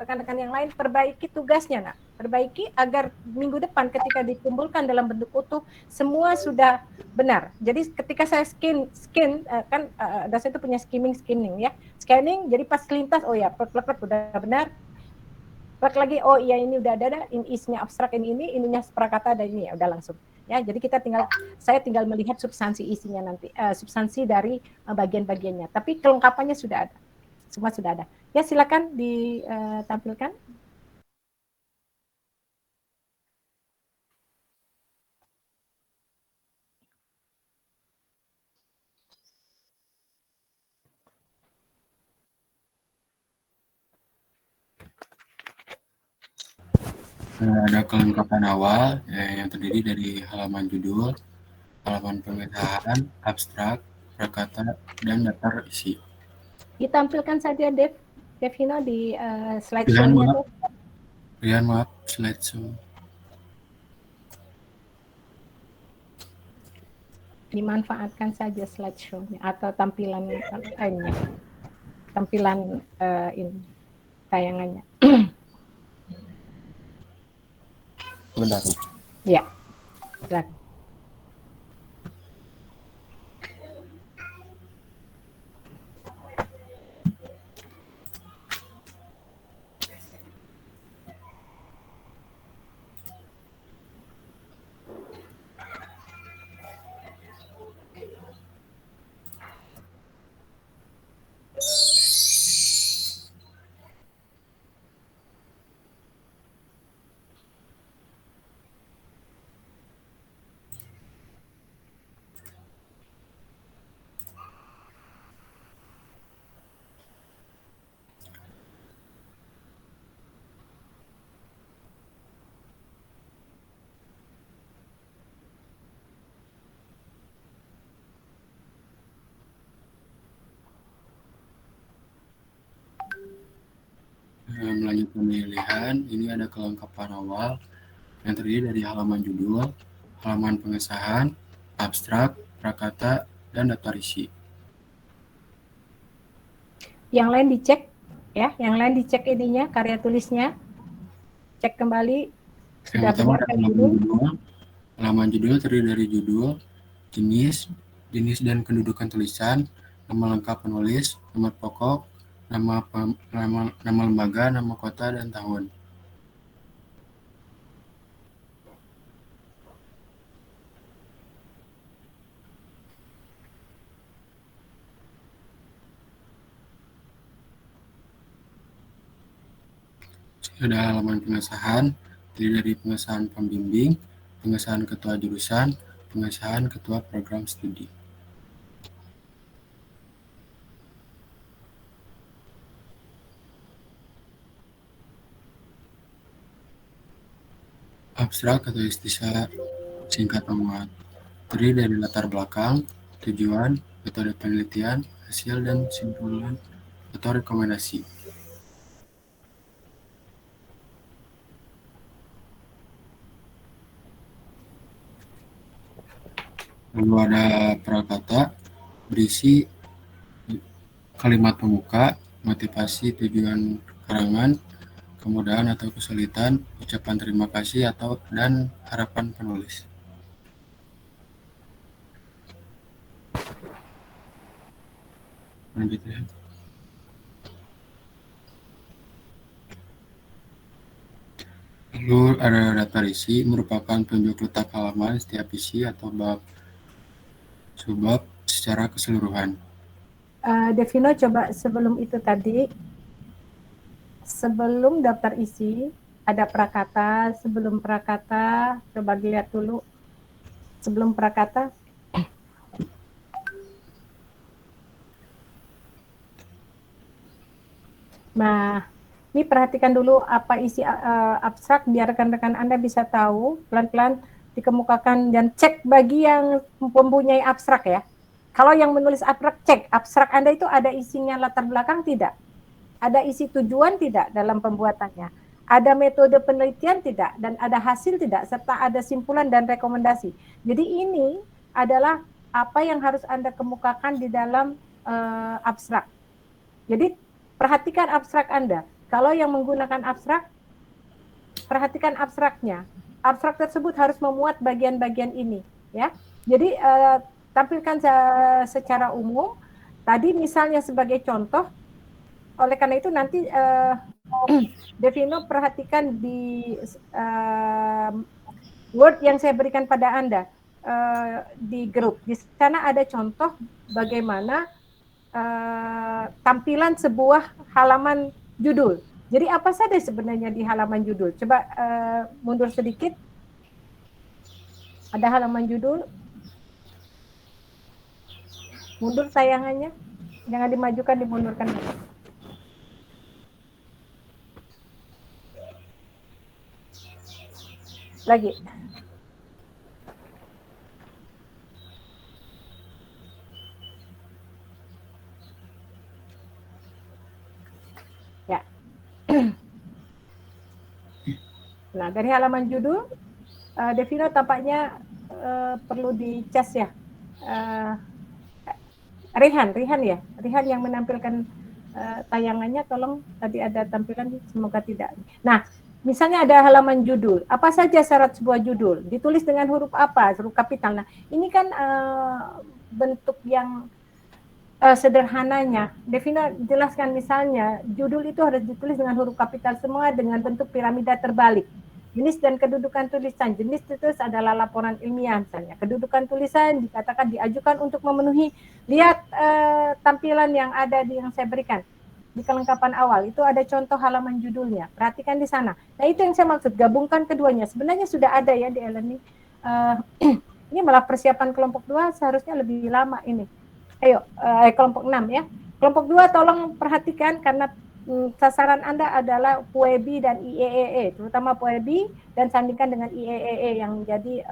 [SPEAKER 1] rekan-rekan yang lain perbaiki tugasnya, nak. Perbaiki agar minggu depan ketika dikumpulkan dalam bentuk utuh semua sudah benar. Jadi ketika saya scan kan dosen itu punya scanning ya. Scanning jadi pas kelintas oh ya plek udah benar. Plek lagi oh iya ini udah ada ini isinya abstrak ini ininya prakata dan ini ya udah langsung. Ya, jadi saya tinggal melihat substansi isinya nanti, substansi dari bagian-bagiannya. Tapi kelengkapannya sudah ada, semua sudah ada. Ya, silakan ditampilkan.
[SPEAKER 2] Ada kelengkapan awal yang terdiri dari halaman judul, halaman pengesahan, abstrak, prakata, dan daftar isi.
[SPEAKER 1] Ditampilkan saja Devino di slideshow-nya.
[SPEAKER 2] Maaf, slideshow.
[SPEAKER 1] Dimanfaatkan saja slideshow-nya atau tampilan lainnya. Tampilan ini tayangannya.
[SPEAKER 3] Sebentar.
[SPEAKER 1] Ya, silakan.
[SPEAKER 2] Melanjut pemilihan, ini ada kelengkapan awal yang terdiri dari halaman judul, halaman pengesahan, abstrak, prakata, dan daftar isi.
[SPEAKER 1] Yang lain dicek ya, yang lain dicek ininya, karya tulisnya. Cek kembali.
[SPEAKER 2] Yang pertama ada halaman judul terdiri dari judul, jenis dan kedudukan tulisan, nama lengkap penulis, nomor pokok, nama lembaga, nama kota, dan tahun. Ada halaman pengesahan, terdiri dari pengesahan pembimbing, pengesahan ketua jurusan, pengesahan ketua program studi. Abstrak atau istilah singkat penguat, terdiri dari latar belakang, tujuan, metode penelitian, hasil dan simpulan atau rekomendasi. Lalu ada prakata, berisi kalimat pembuka, motivasi, tujuan karangan, kemudahan atau kesulitan, ucapan terima kasih dan harapan penulis. Lanjut ya. Lalu ada daftar isi, merupakan tunjuk letak halaman setiap isi atau bab subbab secara keseluruhan.
[SPEAKER 1] Devino coba sebelum itu tadi, sebelum daftar isi ada prakata, sebelum prakata coba dilihat dulu sebelum prakata. Nah, ini perhatikan dulu apa isi abstrak biar rekan-rekan Anda bisa tahu, pelan-pelan dikemukakan dan cek bagi yang mempunyai abstrak ya. Kalau yang menulis abstrak, cek abstrak Anda itu ada isinya latar belakang tidak? Ada isi tujuan tidak dalam pembuatannya? Ada metode penelitian tidak? Dan ada hasil tidak? Serta ada simpulan dan rekomendasi. Jadi ini adalah apa yang harus Anda kemukakan di dalam abstrak. Jadi perhatikan abstrak Anda. Kalau yang menggunakan abstrak, perhatikan abstraknya. Abstrak tersebut harus memuat bagian-bagian ini, ya. Jadi tampilkan secara umum. Tadi misalnya sebagai contoh, oleh karena itu nanti Devino perhatikan di Word yang saya berikan pada Anda di grup. Di sana ada contoh bagaimana tampilan sebuah halaman judul. Jadi apa saja sebenarnya di halaman judul? Coba mundur sedikit. Ada halaman judul. Mundur tayangannya. Jangan dimajukan, dimundurkan. Lagi. Ya. Nah, dari halaman judul, Devino tampaknya perlu dicas ya. Rihan ya. Rihan yang menampilkan tayangannya, tolong tadi ada tampilan, semoga tidak. Nah, misalnya ada halaman judul. Apa saja syarat sebuah judul? Ditulis dengan huruf apa? Huruf kapital. Nah, ini kan bentuk yang sederhananya. Devino jelaskan misalnya, judul itu harus ditulis dengan huruf kapital semua dengan bentuk piramida terbalik. Jenis dan kedudukan tulisan. Jenis itu adalah laporan ilmiah misalnya. Kedudukan tulisan dikatakan diajukan untuk memenuhi. Lihat tampilan yang ada yang saya berikan di kelengkapan awal. Itu ada contoh halaman judulnya. Perhatikan di sana. Nah, itu yang saya maksud. Gabungkan keduanya. Sebenarnya sudah ada ya di e-learning. Ini malah persiapan kelompok 2 seharusnya lebih lama ini. Ayo, kelompok 6 ya. Kelompok 2 tolong perhatikan karena sasaran Anda adalah PUEBI dan IEEE, terutama PUEBI dan sandingkan dengan IEEE yang menjadi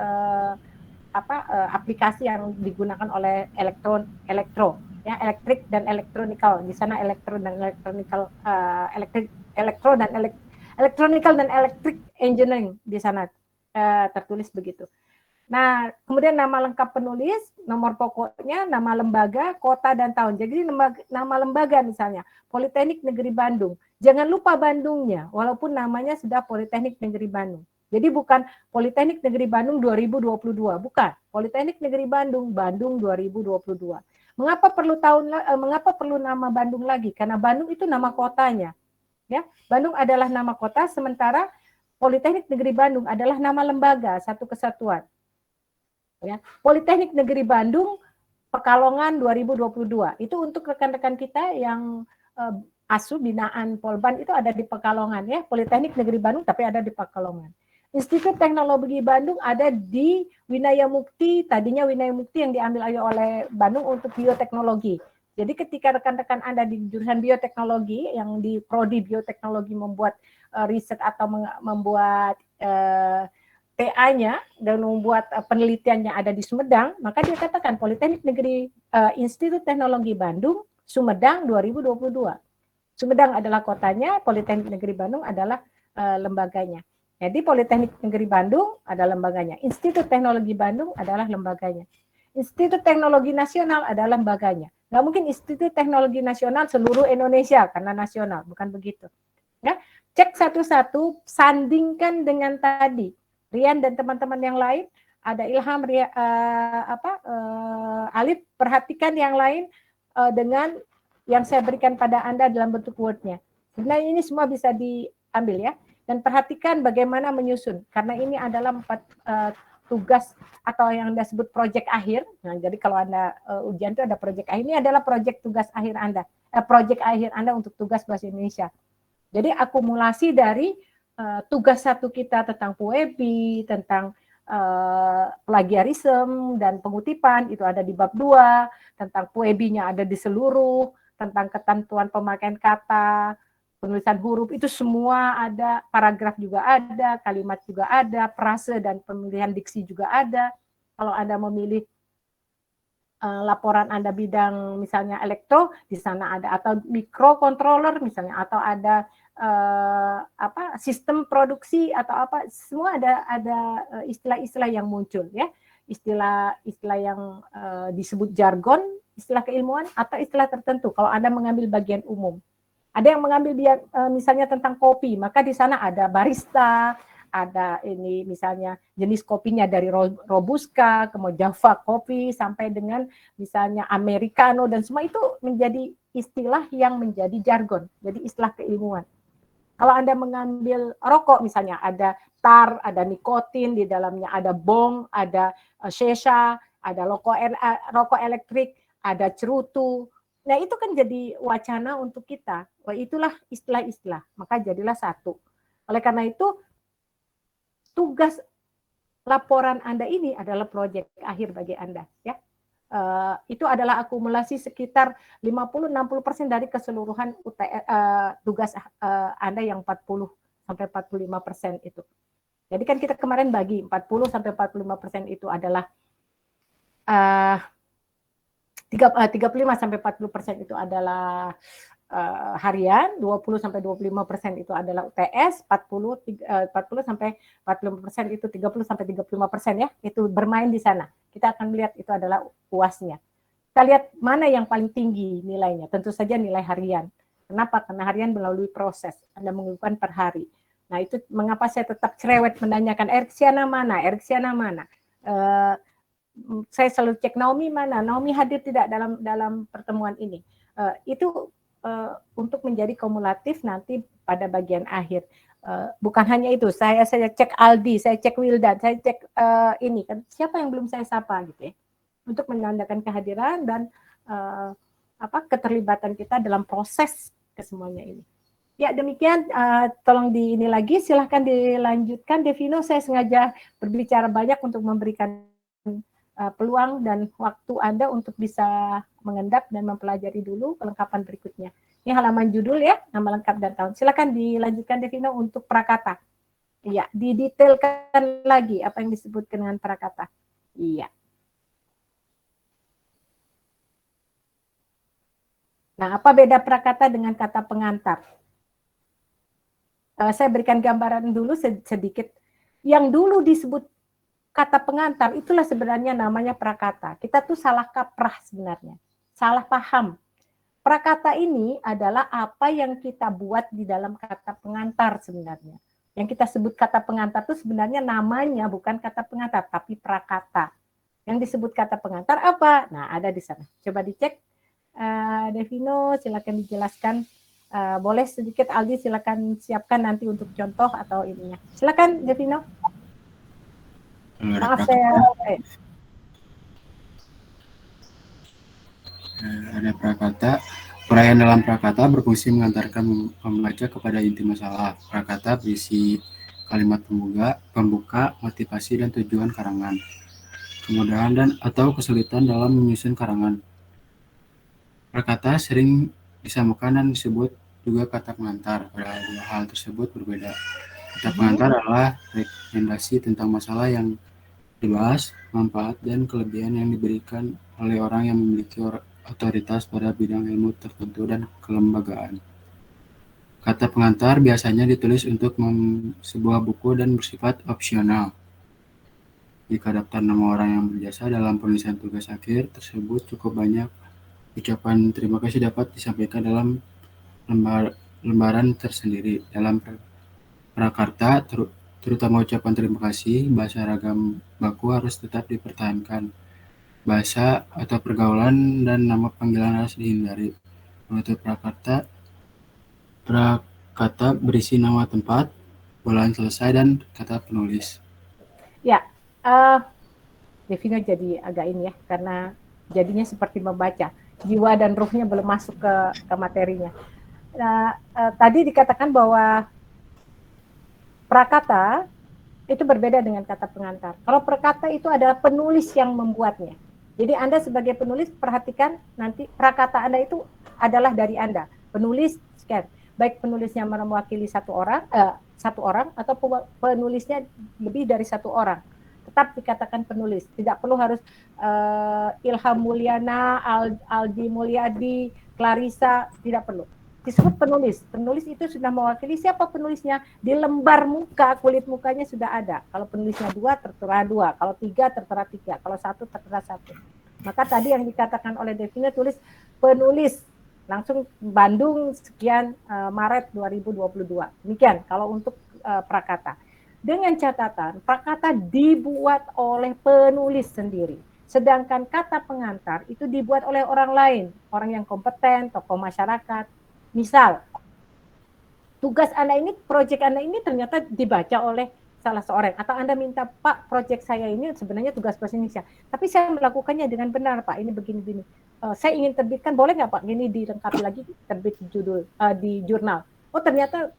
[SPEAKER 1] aplikasi yang digunakan oleh elektro ya, elektrik dan elektronikal. Di sana elektro dan elektronikal, elektronikal dan elektrik engineering di sana tertulis begitu. Nah, kemudian nama lengkap penulis, nomor pokoknya, nama lembaga, kota, dan tahun. Jadi nama lembaga misalnya, Politeknik Negeri Bandung. Jangan lupa Bandungnya, walaupun namanya sudah Politeknik Negeri Bandung. Jadi bukan Politeknik Negeri Bandung 2022, bukan. Politeknik Negeri Bandung, Bandung 2022. Mengapa perlu nama Bandung lagi? Karena Bandung itu nama kotanya. Ya, Bandung adalah nama kota, sementara Politeknik Negeri Bandung adalah nama lembaga, satu kesatuan. Ya, Politeknik Negeri Bandung Pekalongan 2022. Itu untuk rekan-rekan kita yang ASU binaan Polban itu ada di Pekalongan ya. Politeknik Negeri Bandung tapi ada di Pekalongan. Institut Teknologi Bandung ada di Winaya Mukti, tadinya Winaya Mukti yang diambil oleh Bandung untuk bioteknologi. Jadi ketika rekan-rekan Anda di jurusan bioteknologi yang di prodi bioteknologi membuat riset atau membuat TA-nya dan membuat penelitiannya ada di Sumedang, maka dia katakan Politeknik Negeri Institut Teknologi Bandung, Sumedang 2022. Sumedang adalah kotanya, Politeknik Negeri Bandung adalah lembaganya. Jadi Politeknik Negeri Bandung adalah lembaganya, Institut Teknologi Bandung adalah lembaganya. Institut Teknologi Nasional adalah lembaganya. Nggak mungkin Institut Teknologi Nasional seluruh Indonesia karena nasional, bukan begitu. Ya, cek satu-satu, sandingkan dengan tadi. Rian dan teman-teman yang lain, ada Ilham, Alif, perhatikan yang lain dengan yang saya berikan pada Anda dalam bentuk Word-nya. Sebenarnya ini semua bisa diambil ya. Dan perhatikan bagaimana menyusun, karena ini adalah 4 tugas atau yang Anda sebut proyek akhir. Nah, jadi kalau Anda ujian itu ada proyek akhir, ini adalah proyek tugas akhir Anda. Proyek akhir Anda untuk tugas bahasa Indonesia. Jadi akumulasi dari tugas 1 kita tentang PUEBI, tentang plagiarisme dan pengutipan, itu ada di bab 2, tentang PUEBI-nya ada di seluruh, tentang ketentuan pemakaian kata, penulisan huruf, itu semua ada, paragraf juga ada, kalimat juga ada, frase dan pemilihan diksi juga ada. Kalau Anda memilih laporan Anda bidang misalnya elektro, di sana ada, atau microcontroller misalnya, atau ada sistem produksi atau apa, semua ada istilah-istilah yang muncul ya. istilah yang disebut jargon, istilah keilmuan, atau istilah tertentu. Kalau Anda mengambil bagian umum, ada yang mengambil dia misalnya tentang kopi, maka di sana ada barista, ada ini misalnya jenis kopinya dari Robusta, kemudian Java kopi, sampai dengan misalnya Americano, dan semua itu menjadi istilah yang menjadi jargon, jadi istilah keilmuan. Kalau Anda mengambil rokok misalnya, ada tar, ada nikotin, di dalamnya ada bong, ada shisha, ada rokok elektrik, ada cerutu. Nah itu kan jadi wacana untuk kita. Wah, itulah istilah-istilah, maka jadilah satu. Oleh karena itu, tugas laporan Anda ini adalah proyek akhir bagi Anda, ya. Itu adalah akumulasi sekitar 50-60% dari keseluruhan tugas Anda yang 40-45% itu. Jadi kan kita kemarin bagi 40-45% itu adalah 35-40% itu adalah harian, 20-25% itu adalah UTS, 40-45% itu 30-35% ya, itu bermain di sana. Kita akan melihat itu adalah UASnya. Kita lihat mana yang paling tinggi nilainya, tentu saja nilai harian. Kenapa? Karena harian melalui proses, Anda mengumpulkan per hari. Nah itu mengapa saya tetap cerewet menanyakan Erksiana mana, Erksiana mana. Saya selalu cek Naomi mana, Naomi hadir tidak dalam pertemuan ini. Itu untuk menjadi kumulatif nanti pada bagian akhir. Bukan hanya itu, saya cek Aldi, saya cek Wildan, saya cek ini kan siapa yang belum saya sapa gitu ya, untuk menandakan kehadiran dan keterlibatan kita dalam proses kesemuanya ini. Ya demikian, tolong ini lagi, silahkan dilanjutkan. Devino, saya sengaja berbicara banyak untuk memberikan peluang dan waktu Anda untuk bisa mengendap dan mempelajari dulu kelengkapan berikutnya. Ini halaman judul ya, nama lengkap dan tahun. Silakan dilanjutkan Devino untuk prakata. Iya, didetailkan lagi apa yang disebut dengan prakata. Iya. Nah, apa beda prakata dengan kata pengantar? Saya berikan gambaran dulu sedikit. Yang dulu disebut kata pengantar, itulah sebenarnya namanya prakata. Kita tuh salah kaprah sebenarnya, salah paham. Prakata ini adalah apa yang kita buat di dalam kata pengantar sebenarnya. Yang kita sebut kata pengantar itu sebenarnya namanya bukan kata pengantar, tapi prakata. Yang disebut kata pengantar apa? Nah, ada di sana. Coba dicek. Devino, silakan dijelaskan. Boleh sedikit Aldi, silakan siapkan nanti untuk contoh atau ininya. Silakan Devino. Maaf saya.
[SPEAKER 2] Ada prakata. Uraian dalam prakata berfungsi mengantarkan pembaca kepada inti masalah. Prakata berisi kalimat pembuka, motivasi dan tujuan karangan, kemudahan dan atau kesulitan dalam menyusun karangan. Prakata sering disamakan dan disebut juga kata pengantar. Pada dua hal tersebut berbeda. Kata pengantar adalah rekomendasi tentang masalah yang dibahas, manfaat dan kelebihan yang diberikan oleh orang yang memiliki otoritas pada bidang ilmu tertentu dan kelembagaan. Kata pengantar biasanya ditulis untuk sebuah buku dan bersifat opsional. Jika daftar nama orang yang berjasa dalam penulisan tugas akhir tersebut cukup banyak, ucapan terima kasih dapat disampaikan dalam lembaran tersendiri. Dalam prakarta, terutama ucapan terima kasih, bahasa ragam baku harus tetap dipertahankan. Bahasa atau pergaulan dan nama panggilan harus dihindari. Penutup prakata berisi nama tempat, bulan selesai, dan kata penulis.
[SPEAKER 1] Ya, Devino jadi agak ini ya, karena jadinya seperti membaca. Jiwa dan ruhnya belum masuk ke materinya. Nah, tadi dikatakan bahwa prakata itu berbeda dengan kata pengantar. Kalau prakata itu adalah penulis yang membuatnya. Jadi Anda sebagai penulis perhatikan nanti prakata Anda itu adalah dari Anda. Penulis sekian. Baik penulisnya mewakili satu orang atau penulisnya lebih dari satu orang. Tetap dikatakan penulis. Tidak perlu harus Ilham Mulyana, Aldi Mulyadi, Clarissa, tidak perlu. disebut penulis. Penulis itu sudah mewakili siapa penulisnya. Di lembar muka, kulit mukanya sudah ada. Kalau penulisnya 2, tertera 2. Kalau 3, tertera 3. Kalau 1, tertera 1. Maka tadi yang dikatakan oleh Devina tulis penulis. Langsung Bandung sekian Maret 2022. Demikian kalau untuk prakata. Dengan catatan, prakata dibuat oleh penulis sendiri. Sedangkan kata pengantar itu dibuat oleh orang lain, orang yang kompeten, tokoh masyarakat. Misal, tugas Anda ini, proyek Anda ini ternyata dibaca oleh salah seorang. Atau Anda minta, Pak, proyek saya ini sebenarnya tugas bahasa Indonesia. Tapi saya melakukannya dengan benar, Pak, ini begini-begini. Saya ingin terbitkan, boleh nggak Pak, ini dilengkapi lagi, terbit judul di jurnal. Oh ternyata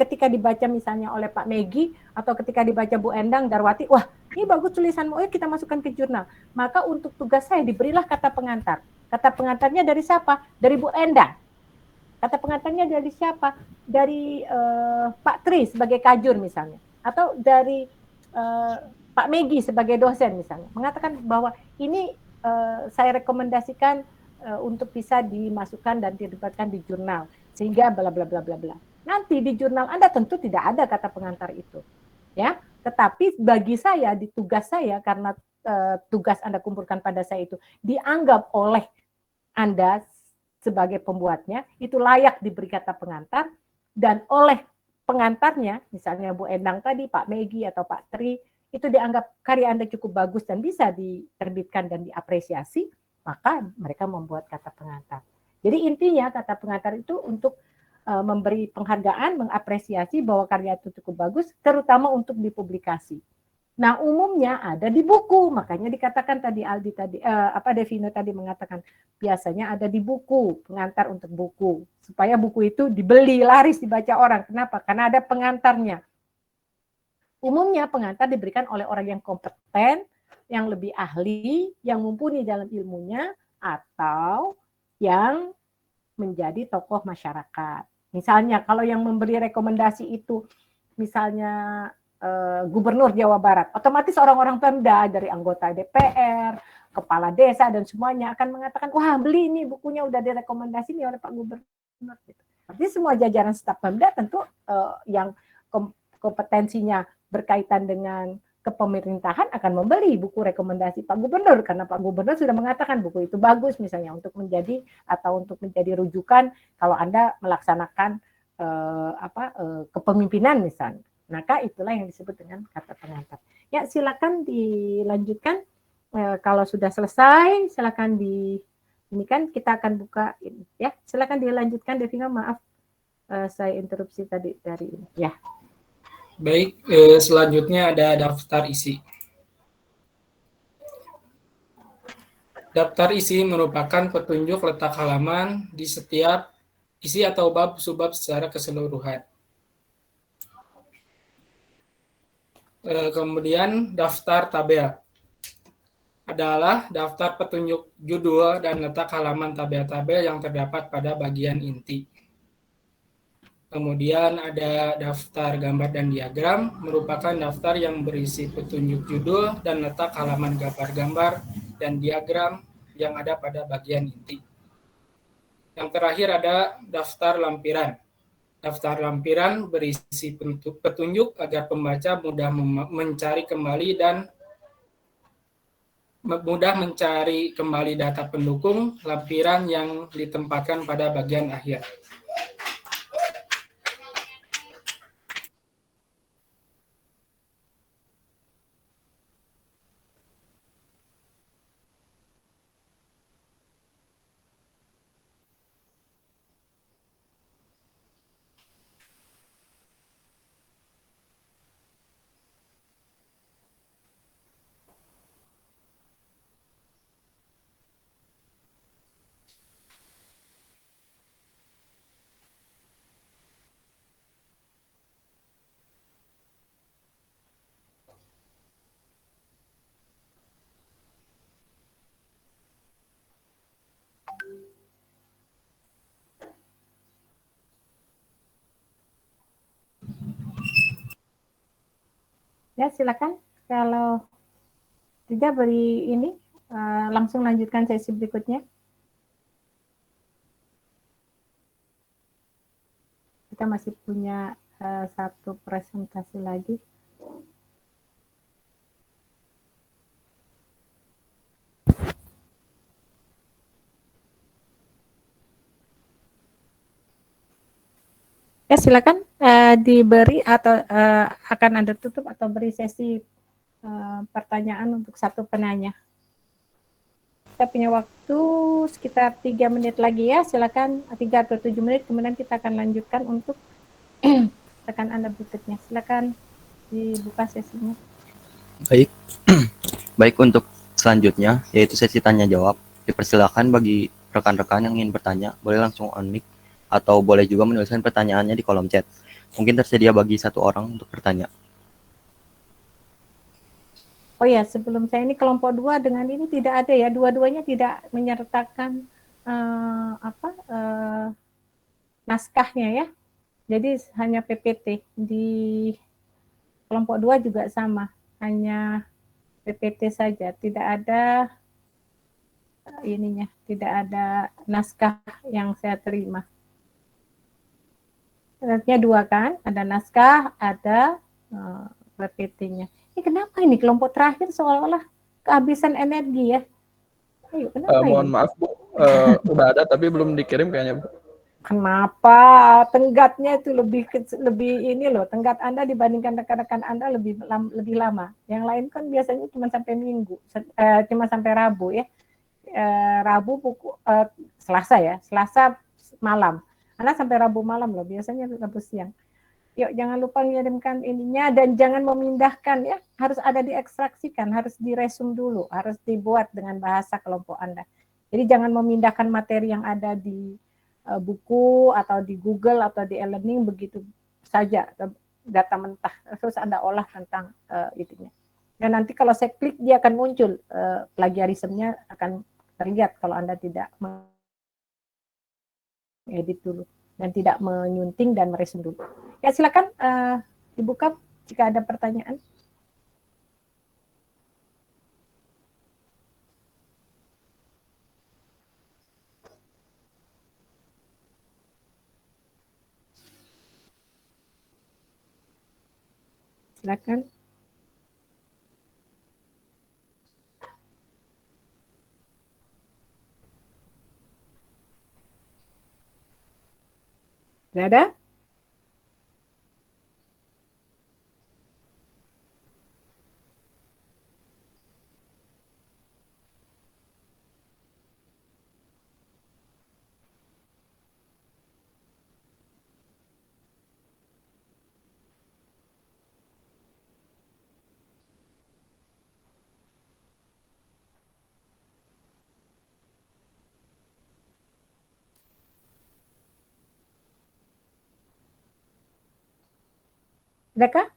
[SPEAKER 1] ketika dibaca misalnya oleh Pak Megi, atau ketika dibaca Bu Endang, Darwati, wah ini bagus tulisanmu, kita masukkan ke jurnal. Maka untuk tugas saya diberilah kata pengantar. Kata pengantarnya dari siapa? Dari Bu Endang. Kata pengantarnya dari siapa? Dari Pak Tri sebagai kajur misalnya. Atau dari Pak Megi sebagai dosen misalnya. Mengatakan bahwa ini saya rekomendasikan untuk bisa dimasukkan dan didebatkan di jurnal. Sehingga bla bla bla bla bla. Nanti di jurnal Anda tentu tidak ada kata pengantar itu. Ya, tetapi bagi saya, di tugas saya, karena tugas Anda kumpulkan pada saya itu dianggap oleh Anda sebagai pembuatnya, itu layak diberi kata pengantar, dan oleh pengantarnya, misalnya Bu Endang tadi, Pak Megi atau Pak Tri, itu dianggap karya Anda cukup bagus dan bisa diterbitkan dan diapresiasi, maka mereka membuat kata pengantar. Jadi intinya kata pengantar itu untuk memberi penghargaan, mengapresiasi bahwa karya itu cukup bagus, terutama untuk dipublikasi. Nah, umumnya ada di buku, makanya dikatakan tadi Aldi tadi, Devino tadi mengatakan biasanya ada di buku, pengantar untuk buku, supaya buku itu dibeli, laris dibaca orang. Kenapa? Karena ada pengantarnya. Umumnya pengantar diberikan oleh orang yang kompeten, yang lebih ahli, yang mumpuni dalam ilmunya, atau yang menjadi tokoh masyarakat. Misalnya kalau yang memberi rekomendasi itu misalnya Gubernur Jawa Barat, otomatis orang-orang Pemda dari anggota DPR, kepala desa dan semuanya akan mengatakan, wah beli ini bukunya udah direkomendasi nih oleh Pak Gubernur. Artinya semua jajaran staf Pemda tentu yang kompetensinya berkaitan dengan kepemerintahan akan membeli buku rekomendasi Pak Gubernur, karena Pak Gubernur sudah mengatakan buku itu bagus misalnya untuk menjadi atau untuk menjadi rujukan kalau Anda melaksanakan kepemimpinan misalnya. Maka itulah yang disebut dengan kata pengantar. Ya silakan dilanjutkan, kalau sudah selesai silakan ini kan kita akan buka ini ya, silakan dilanjutkan Devina, maaf saya interupsi tadi dari ini ya.
[SPEAKER 4] Baik, selanjutnya ada daftar isi. Daftar isi merupakan petunjuk letak halaman di setiap isi atau bab subbab secara keseluruhan. Kemudian daftar tabel adalah daftar petunjuk judul dan letak halaman tabel-tabel yang terdapat pada bagian inti. Kemudian ada daftar gambar dan diagram, merupakan daftar yang berisi petunjuk judul dan letak halaman gambar-gambar dan diagram yang ada pada bagian inti. Yang terakhir ada daftar lampiran. Daftar lampiran berisi petunjuk agar pembaca mudah mencari kembali dan mudah mencari kembali data pendukung lampiran yang ditempatkan pada bagian akhir.
[SPEAKER 1] Ya silakan, kalau tidak beri ini langsung lanjutkan sesi berikutnya. kita masih punya satu presentasi lagi. Ya, silakan diberi atau akan Anda tutup atau beri sesi pertanyaan untuk satu penanya. Kita punya waktu sekitar 3 menit lagi ya, silakan 3 atau 7 menit, kemudian kita akan lanjutkan untuk rekan Anda berikutnya. Silakan dibuka sesinya.
[SPEAKER 3] Baik, baik untuk selanjutnya yaitu sesi tanya jawab. Dipersilakan bagi rekan-rekan yang ingin bertanya, boleh langsung on mic atau boleh juga menuliskan pertanyaannya di kolom chat. Mungkin tersedia bagi satu orang untuk bertanya.
[SPEAKER 1] Oh ya, sebelum saya ini kelompok 2 dengan ini tidak ada ya, dua-duanya tidak menyertakan naskahnya ya. Jadi hanya PPT. Di kelompok 2 juga sama, hanya PPT saja, tidak ada ininya, tidak ada naskah yang saya terima. Artinya 2 kan, ada naskah, ada PPT-nya. Ini kenapa ini kelompok terakhir seolah-olah kehabisan energi ya? Ayo, kenapa
[SPEAKER 5] Mohon
[SPEAKER 1] ini?
[SPEAKER 5] maaf Bu, udah ada tapi belum dikirim kayaknya Bu.
[SPEAKER 1] Kenapa tenggatnya itu lebih ini loh, tenggat Anda dibandingkan rekan-rekan Anda lebih lama. Yang lain kan biasanya cuma sampai Minggu, cuma sampai Rabu ya. Rabu Selasa ya, Selasa malam. Anda sampai Rabu malam loh, biasanya Rabu siang. Yuk jangan lupa mengirimkan ininya dan jangan memindahkan ya, harus ada diekstraksikan, harus diresum dulu, harus dibuat dengan bahasa kelompok Anda. Jadi jangan memindahkan materi yang ada di buku atau di Google atau di e-learning begitu saja, data mentah, terus Anda olah tentang itunya. Dan nanti kalau saya klik dia akan muncul plagiarismenya akan terlihat kalau Anda tidak mengedit dulu dan tidak menyunting dan meresum dulu. Ya silakan dibuka jika ada pertanyaan. Silakan. Tidak ada? Adakah?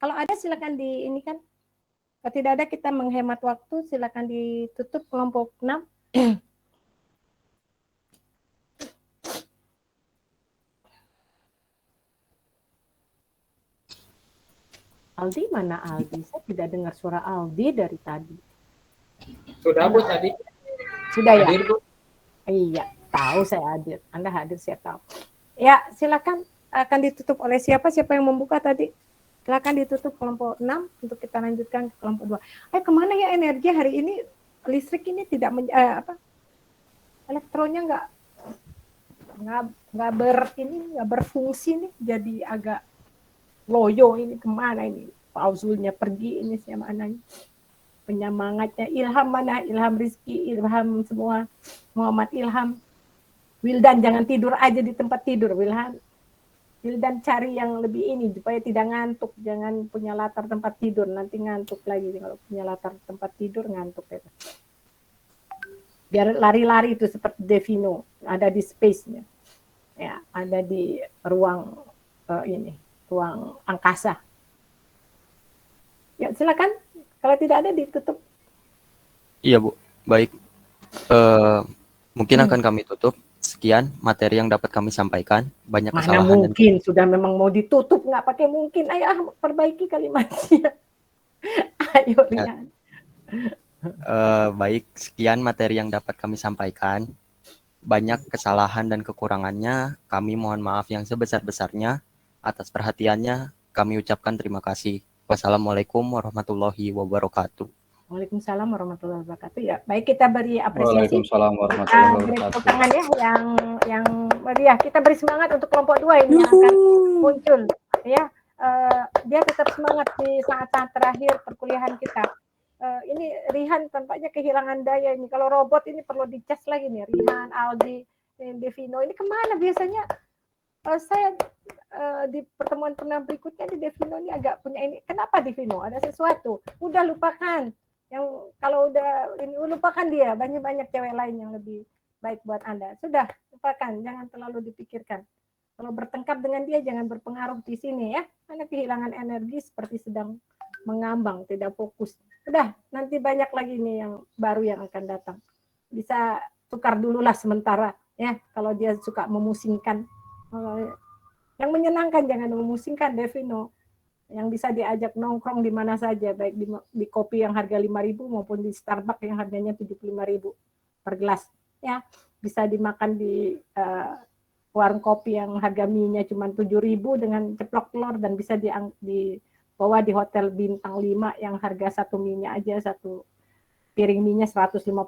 [SPEAKER 1] Kalau ada silakan di ini kan. Kalau tidak ada kita menghemat waktu, silakan ditutup kelompok 6. Aldi mana Aldi? Saya tidak dengar suara Aldi dari tadi.
[SPEAKER 4] Sudah Bu tadi.
[SPEAKER 1] Sudah ya?
[SPEAKER 4] Hadir Bu.
[SPEAKER 1] Iya, tahu saya hadir. Anda hadir, saya tahu. Ya, silakan akan ditutup oleh siapa yang membuka tadi? Silakan ditutup kelompok 6 untuk kita lanjutkan ke kelompok 2. Kemana ya energi hari ini? Listrik ini tidak elektronnya nggak berfungsi nih, jadi agak loyo ini, kemana ini? Pauzulnya pergi ini, siapa mananya? Penyemangatnya Ilham mana? Ilham Rizky, Ilham semua, Muhammad Ilham. Wildan jangan tidur aja di tempat tidur, Wildan cari yang lebih ini supaya tidak ngantuk, jangan punya latar tempat tidur nanti ngantuk lagi. Kalau punya latar tempat tidur ngantuk itu. Biar lari-lari itu seperti Devino, ada di space-nya. Ya, ada di ruang ruang angkasa. Ya, silakan. Kalau tidak ada ditutup
[SPEAKER 3] Iya, Bu. Baik. Eh, Mungkin
[SPEAKER 1] Hmm.
[SPEAKER 3] akan kami tutup. Sekian materi yang dapat kami sampaikan. Banyak
[SPEAKER 1] Mana
[SPEAKER 3] kesalahan dan
[SPEAKER 1] mungkin sudah memang mau ditutup, nggak pakai mungkin. Ayo perbaiki kalimatnya. Ayo Rian.
[SPEAKER 3] baik. Sekian materi yang dapat kami sampaikan. Banyak kesalahan dan kekurangannya. Kami mohon maaf yang sebesar-besarnya. Atas perhatiannya, kami ucapkan terima kasih. Wassalamualaikum warahmatullahi wabarakatuh.
[SPEAKER 1] Waalaikumsalam warahmatullahi wabarakatuh. Ya, baik, kita beri apresiasi.
[SPEAKER 6] Waalaikumsalam
[SPEAKER 1] Kita
[SPEAKER 6] warahmatullahi
[SPEAKER 1] beri tepuk
[SPEAKER 6] wabarakatuh.
[SPEAKER 1] tangan ya yang meriah. Kita beri semangat untuk kelompok 2 ini yang akan muncul ya. Dia tetap semangat di saat-saat terakhir perkuliahan kita. Ini Rihan tampaknya kehilangan daya ini. Kalau robot ini perlu dicas lagi nih. Rihan, Aldi, Devino ini kemana biasanya? Saya di pertemuan berikutnya di Devino ini agak punya ini. Kenapa Devino? Ada sesuatu. Udah lupakan. Yang kalau udah ini lupakan dia. Banyak cewek lain yang lebih baik buat Anda. Sudah, lupakan. Jangan terlalu dipikirkan. Kalau bertengkar dengan dia jangan berpengaruh di sini ya. Karena kehilangan energi seperti sedang mengambang, tidak fokus. Udah, nanti banyak lagi nih yang baru yang akan datang. Bisa tukar dululah sementara ya kalau dia suka memusingkan. Yang menyenangkan jangan memusingkan Devino. Yang bisa diajak nongkrong di mana saja, baik di kopi yang harga 5.000 maupun di Starbucks yang harganya 75.000 per gelas. Ya, bisa dimakan di warung kopi yang harga mie-nya cuma 7.000 dengan ceplok telur dan bisa dibawa di hotel bintang 5 yang harga satu mie-nya aja satu piring mie-nya 158.000.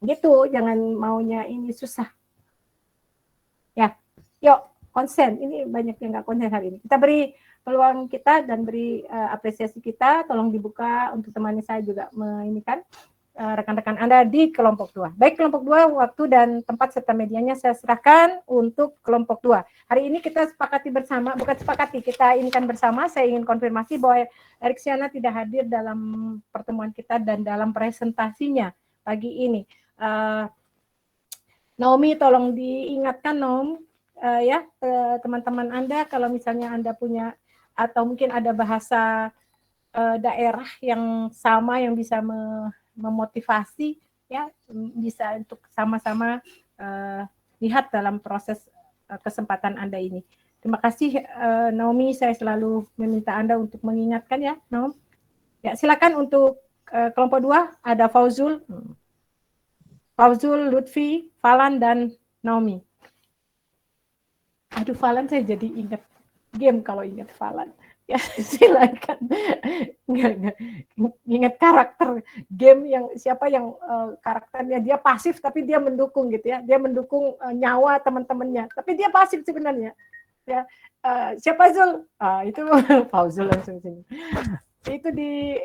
[SPEAKER 1] Gitu, jangan maunya ini susah. Ya, yuk konsen. Ini banyak yang nggak konsen hari ini. Kita beri peluang kita dan beri apresiasi kita. Tolong dibuka untuk temannya saya juga menginginkan rekan-rekan Anda di kelompok 2. Baik, kelompok 2, waktu dan tempat serta medianya saya serahkan untuk kelompok 2. Hari ini kita sepakati bersama, bukan sepakati, kita inginkan bersama, saya ingin konfirmasi bahwa Eriksiana tidak hadir dalam pertemuan kita dan dalam presentasinya pagi ini. Naomi, tolong diingatkan, Nom, ya, teman-teman Anda, kalau misalnya Anda punya, atau mungkin ada bahasa daerah yang sama, yang bisa memotivasi, ya, bisa untuk sama-sama lihat dalam proses kesempatan Anda ini. Terima kasih, Naomi, saya selalu meminta Anda untuk mengingatkan ya, Naomi. Ya, silakan untuk kelompok 2, ada Fauzul, Lutfi, Falan, dan Naomi. Aduh, Falan saya jadi ingat game kalau ingat Falan. Ya, silakan. Nggak. Ingat karakter game yang siapa yang karakternya dia pasif tapi dia mendukung gitu ya. Dia mendukung nyawa teman-temannya. Tapi dia pasif sebenarnya. Ya, siapa Zul? Itu Fauzul langsung sini. Itu di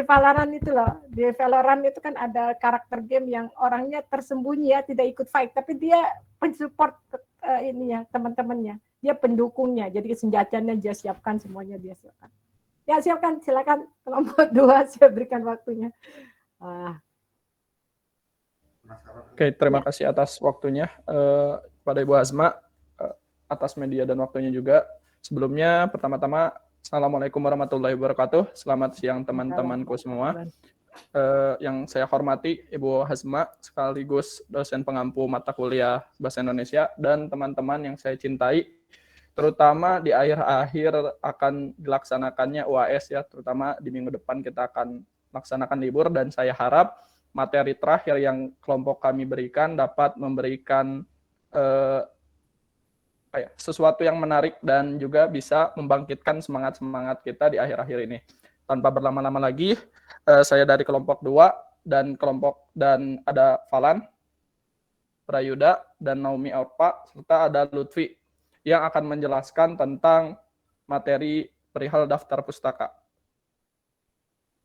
[SPEAKER 1] Valorant itu loh. Di Valorant itu kan ada karakter game yang orangnya tersembunyi ya, tidak ikut fight, tapi dia pensupport ini ya teman-temannya. Dia pendukungnya. Jadi senjatanya dia siapkan, semuanya dia siapkan. Ya, siapkan, silakan kelompok 2 saya berikan waktunya.
[SPEAKER 5] Oke, terima kasih atas waktunya pada Ibu Hazma, atas media dan waktunya juga. Sebelumnya, pertama-tama, Assalamualaikum warahmatullahi wabarakatuh. Selamat siang teman-temanku semua. Yang saya hormati Ibu Hazma, sekaligus dosen pengampu mata kuliah Bahasa Indonesia, dan teman-teman yang saya cintai, terutama di akhir-akhir akan dilaksanakannya UAS ya, terutama di minggu depan kita akan laksanakan libur, dan saya harap materi terakhir yang kelompok kami berikan dapat memberikan sesuatu yang menarik dan juga bisa membangkitkan semangat-semangat kita di akhir-akhir ini. Tanpa berlama-lama lagi, saya dari kelompok 2 dan ada Falan, Prayuda, dan Naomi Orpa, serta ada Lutfi yang akan menjelaskan tentang materi perihal daftar pustaka.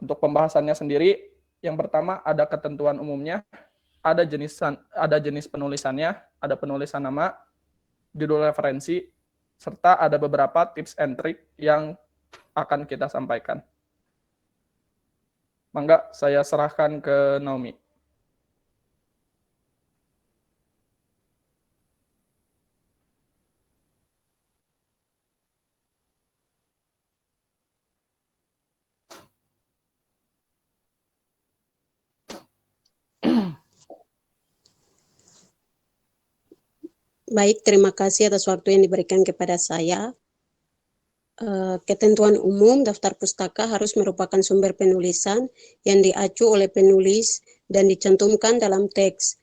[SPEAKER 5] Untuk pembahasannya sendiri, yang pertama ada ketentuan umumnya, ada jenis penulisannya, ada penulisan nama, judul referensi, serta ada beberapa tips and trick yang akan kita sampaikan. Mangga saya serahkan ke Naomi.
[SPEAKER 6] Baik, terima kasih atas waktu yang diberikan kepada saya. Ketentuan umum daftar pustaka harus merupakan sumber penulisan yang diacu oleh penulis dan dicantumkan dalam teks.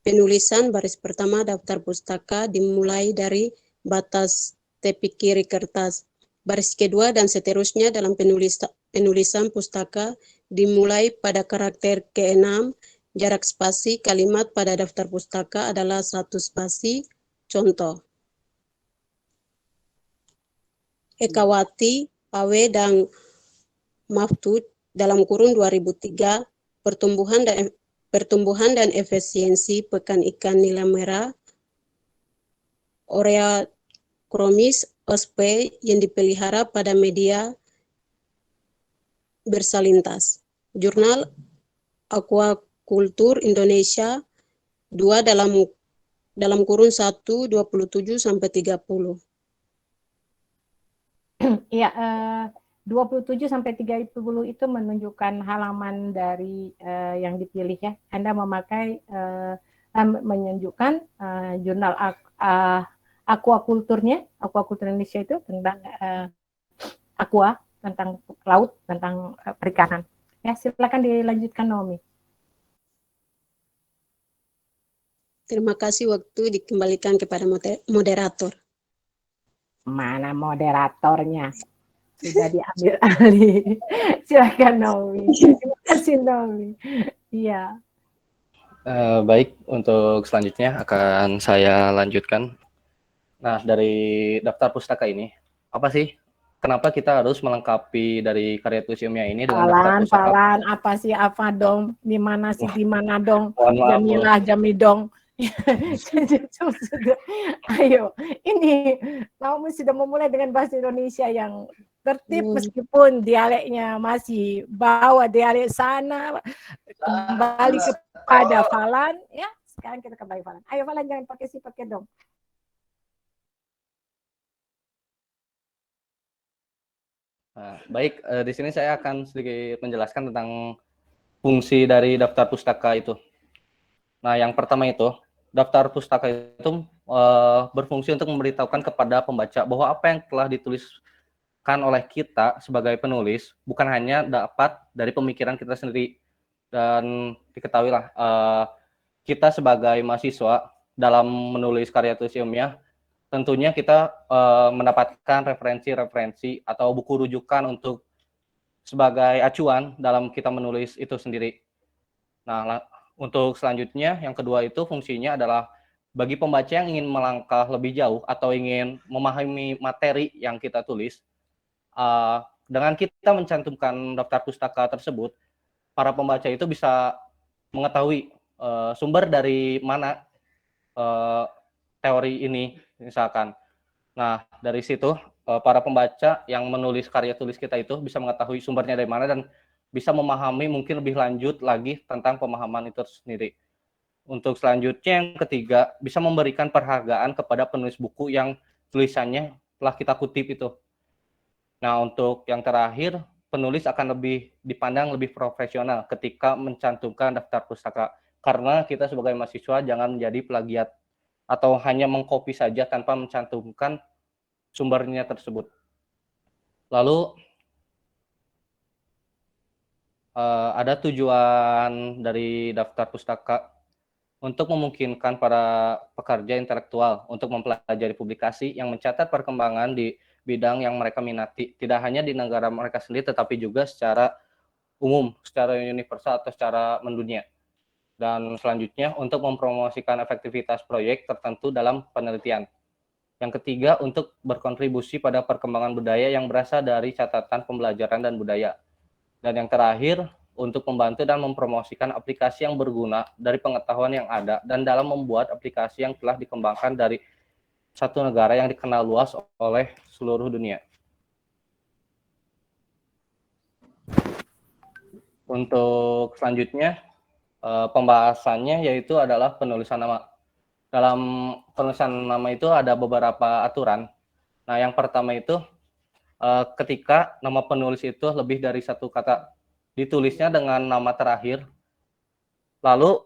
[SPEAKER 6] Penulisan baris pertama daftar pustaka dimulai dari batas tepi kiri kertas. Baris kedua dan seterusnya dalam penulisan pustaka dimulai pada karakter ke-6. Jarak spasi kalimat pada daftar pustaka adalah 1 spasi. Contoh. Ekawati, Pawe, dan Maftud dalam kurun 2003, pertumbuhan dan efisiensi pekan ikan nila merah, Orea kromis OSP yang dipelihara pada media bersalintas. Jurnal Aquaculture Indonesia 2 dalam kurun 1, 27 sampai 30.
[SPEAKER 1] Iya, 27 sampai 30 itu menunjukkan halaman dari yang dipilih ya. Anda memakai menunjukkan jurnal aquaculture-nya, Aquaculture Indonesia itu tentang aqua, tentang laut, tentang perikanan. Ya, silakan dilanjutkan Naomi.
[SPEAKER 6] Terima kasih, waktu dikembalikan kepada moderator.
[SPEAKER 1] Mana moderatornya? Sudah diambil alih. Silakan Naomi. Terima kasih Naomi. Iya.
[SPEAKER 3] Baik, untuk selanjutnya akan saya lanjutkan. Nah, dari daftar pustaka ini, apa sih? Kenapa kita harus melengkapi dari karya tulis ilmiah ini dengan daftar pustaka?
[SPEAKER 1] Palan, apa sih, apa dong? Di mana sih, di mana dong?
[SPEAKER 3] Mohon maaf,
[SPEAKER 1] Jamilah, Jami dong. Ayo, ini Naomi sudah memulai dengan bahasa Indonesia yang tertib meskipun dialeknya masih bawa dialek sana, kembali kepada Falan ya. Sekarang kita kembali Falan. Ayo Falan, jangan pakai si pakai dong.
[SPEAKER 3] Nah, baik, di sini saya akan sedikit menjelaskan tentang fungsi dari daftar pustaka itu. Nah, yang pertama itu, daftar pustaka itu berfungsi untuk memberitahukan kepada pembaca bahwa apa yang telah dituliskan oleh kita sebagai penulis bukan hanya dapat dari pemikiran kita sendiri. Dan diketahuilah, kita sebagai mahasiswa dalam menulis karya tulis ilmiah, tentunya kita mendapatkan referensi-referensi atau buku rujukan untuk sebagai acuan dalam kita menulis itu sendiri. Nah, untuk selanjutnya, yang kedua itu fungsinya adalah bagi pembaca yang ingin melangkah lebih jauh atau ingin memahami materi yang kita tulis, dengan kita mencantumkan daftar pustaka tersebut, para pembaca itu bisa mengetahui sumber dari mana teori ini, misalkan. Nah, dari situ para pembaca yang menulis karya tulis kita itu bisa mengetahui sumbernya dari mana dan bisa memahami mungkin lebih lanjut lagi tentang pemahaman itu sendiri. Untuk selanjutnya yang ketiga, bisa memberikan penghargaan kepada penulis buku yang tulisannya telah kita kutip itu. Nah, untuk yang terakhir, penulis akan lebih dipandang lebih profesional ketika mencantumkan daftar pustaka. Karena kita sebagai mahasiswa jangan menjadi plagiat atau hanya mengcopy saja tanpa mencantumkan sumbernya tersebut. Lalu ada tujuan dari daftar pustaka untuk memungkinkan para pekerja intelektual untuk mempelajari publikasi yang mencatat perkembangan di bidang yang mereka minati, tidak hanya di negara mereka sendiri, tetapi juga secara umum, secara universal atau secara mendunia. Dan selanjutnya, untuk mempromosikan efektivitas proyek tertentu dalam penelitian. Yang ketiga, untuk berkontribusi pada perkembangan budaya yang berasal dari catatan pembelajaran dan budaya. Dan yang terakhir, untuk membantu dan mempromosikan aplikasi yang berguna dari pengetahuan yang ada dan dalam membuat aplikasi yang telah dikembangkan dari satu negara yang dikenal luas oleh seluruh dunia. Untuk selanjutnya, pembahasannya yaitu adalah penulisan nama. Dalam penulisan nama itu ada beberapa aturan. Nah, yang pertama itu ketika nama penulis itu lebih dari satu kata, ditulisnya dengan nama terakhir. Lalu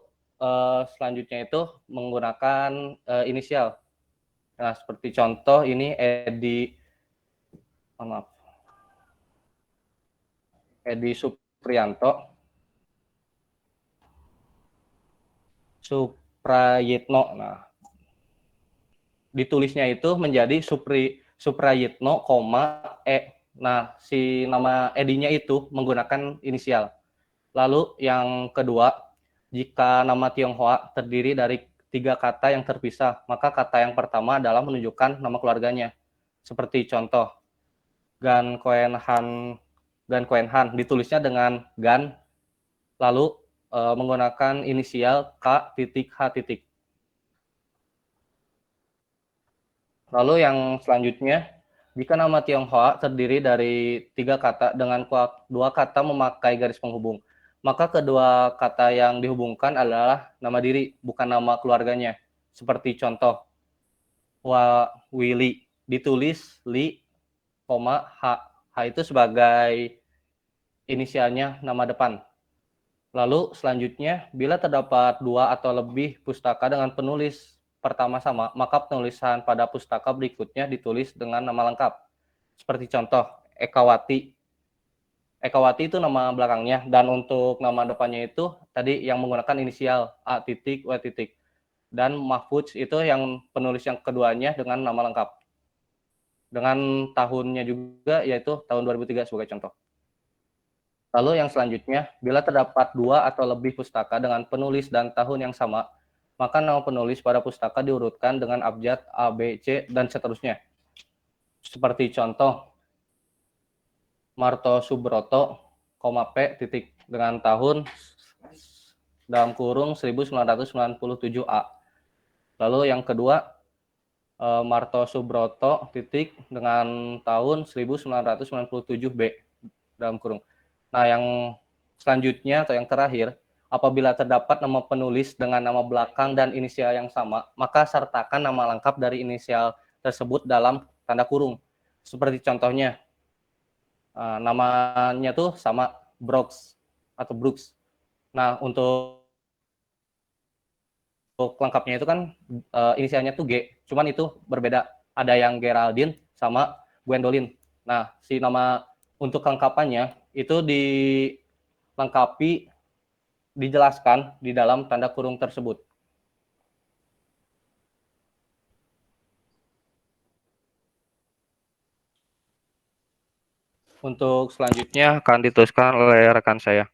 [SPEAKER 3] selanjutnya itu menggunakan inisial.
[SPEAKER 7] Nah, seperti contoh ini Edi Suprayitno. Nah, ditulisnya itu menjadi Suprayitno, Nah, si nama Edinya itu menggunakan inisial. Lalu yang kedua, jika nama Tionghoa terdiri dari 3 kata yang terpisah, maka kata yang pertama adalah menunjukkan nama keluarganya. Seperti contoh, Gan Koen Han ditulisnya dengan Gan, lalu menggunakan inisial K.H. Lalu yang selanjutnya, jika nama Tionghoa terdiri dari 3 kata dengan 2 kata memakai garis penghubung, maka kedua kata yang dihubungkan adalah nama diri, bukan nama keluarganya. Seperti contoh, Willy ditulis Li, H. H itu sebagai inisialnya nama depan. Lalu selanjutnya, bila terdapat 2 atau lebih pustaka dengan penulis pertama sama, maka penulisan pada pustaka berikutnya ditulis dengan nama lengkap. Seperti contoh, Ekawati. Ekawati itu nama belakangnya, dan untuk nama depannya itu tadi yang menggunakan inisial A titik, W titik. Dan Mahfudz itu yang penulis yang keduanya dengan nama lengkap. Dengan tahunnya juga, yaitu tahun 2003 sebagai contoh. Lalu yang selanjutnya, bila terdapat 2 atau lebih pustaka dengan penulis dan tahun yang sama, maka nama penulis pada pustaka diurutkan dengan abjad A, B, C, dan seterusnya. Seperti contoh, Marto Subroto, P, titik, dengan tahun dalam kurung 1997A. Lalu yang kedua, Marto Subroto, titik, dengan tahun 1997B, dalam kurung. Nah, yang selanjutnya atau yang terakhir, apabila terdapat nama penulis dengan nama belakang dan inisial yang sama, maka sertakan nama lengkap dari inisial tersebut dalam tanda kurung. Seperti contohnya, namanya tuh sama, Brooks atau Brooks. Nah, untuk lengkapnya itu kan inisialnya tuh G, cuman itu berbeda. Ada yang Geraldine sama Gwendolyn. Nah, si nama untuk kelengkapannya itu dilengkapi, dijelaskan di dalam tanda kurung tersebut. Untuk selanjutnya akan dituliskan oleh rekan saya.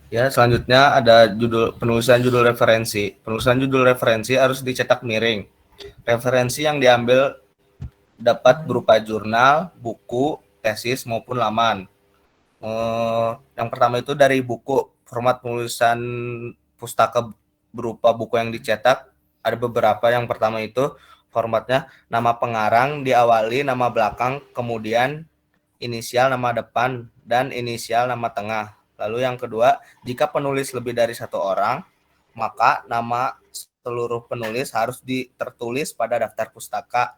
[SPEAKER 8] Ya, selanjutnya ada penulisan judul referensi. Penulisan judul referensi harus dicetak miring. Referensi yang diambil dapat berupa jurnal, buku, tesis, maupun laman. Yang pertama itu dari buku. Format penulisan pustaka berupa buku yang dicetak ada beberapa. Yang pertama itu formatnya nama pengarang diawali nama belakang, kemudian inisial nama depan, dan inisial nama tengah. Lalu yang kedua, jika penulis lebih dari 1 orang, maka nama seluruh penulis harus tertulis pada daftar pustaka.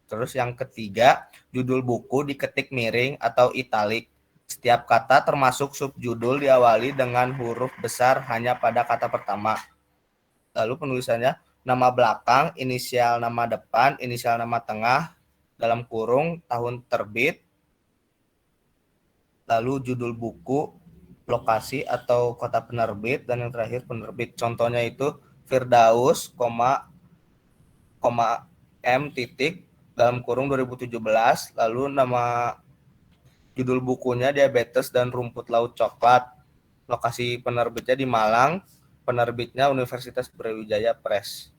[SPEAKER 8] Terus yang ketiga, judul buku diketik miring atau italik. Setiap kata termasuk subjudul diawali dengan huruf besar hanya pada kata pertama. Lalu penulisannya, nama belakang, inisial nama depan, inisial nama tengah, dalam kurung, tahun terbit, lalu judul buku, lokasi atau kota penerbit, dan yang terakhir penerbit. Contohnya itu Firdaus, M titik, dalam kurung 2017, lalu nama judul bukunya Diabetes dan Rumput Laut Coklat. Lokasi penerbitnya di Malang, penerbitnya Universitas Brawijaya Press.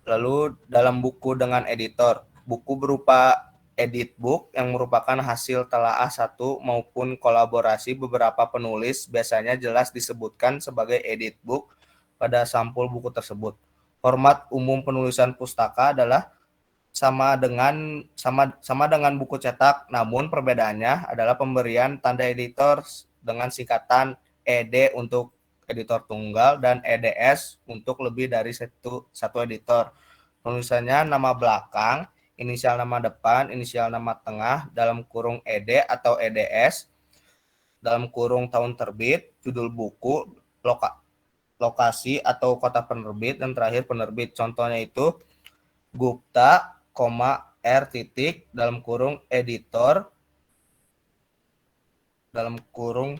[SPEAKER 8] Lalu dalam buku dengan editor, buku berupa edit book yang merupakan hasil telaah satu maupun kolaborasi beberapa penulis biasanya jelas disebutkan sebagai edit book pada sampul buku tersebut. Format umum penulisan pustaka adalah sama dengan buku cetak, namun perbedaannya adalah pemberian tanda editor dengan singkatan ED untuk editor tunggal dan EDS untuk lebih dari satu editor. Penulisannya nama belakang, inisial nama depan, inisial nama tengah, dalam kurung ED atau EDS, dalam kurung tahun terbit, judul buku, lokasi atau kota penerbit, dan terakhir penerbit. Contohnya itu Gupta, R titik, dalam kurung editor, dalam kurung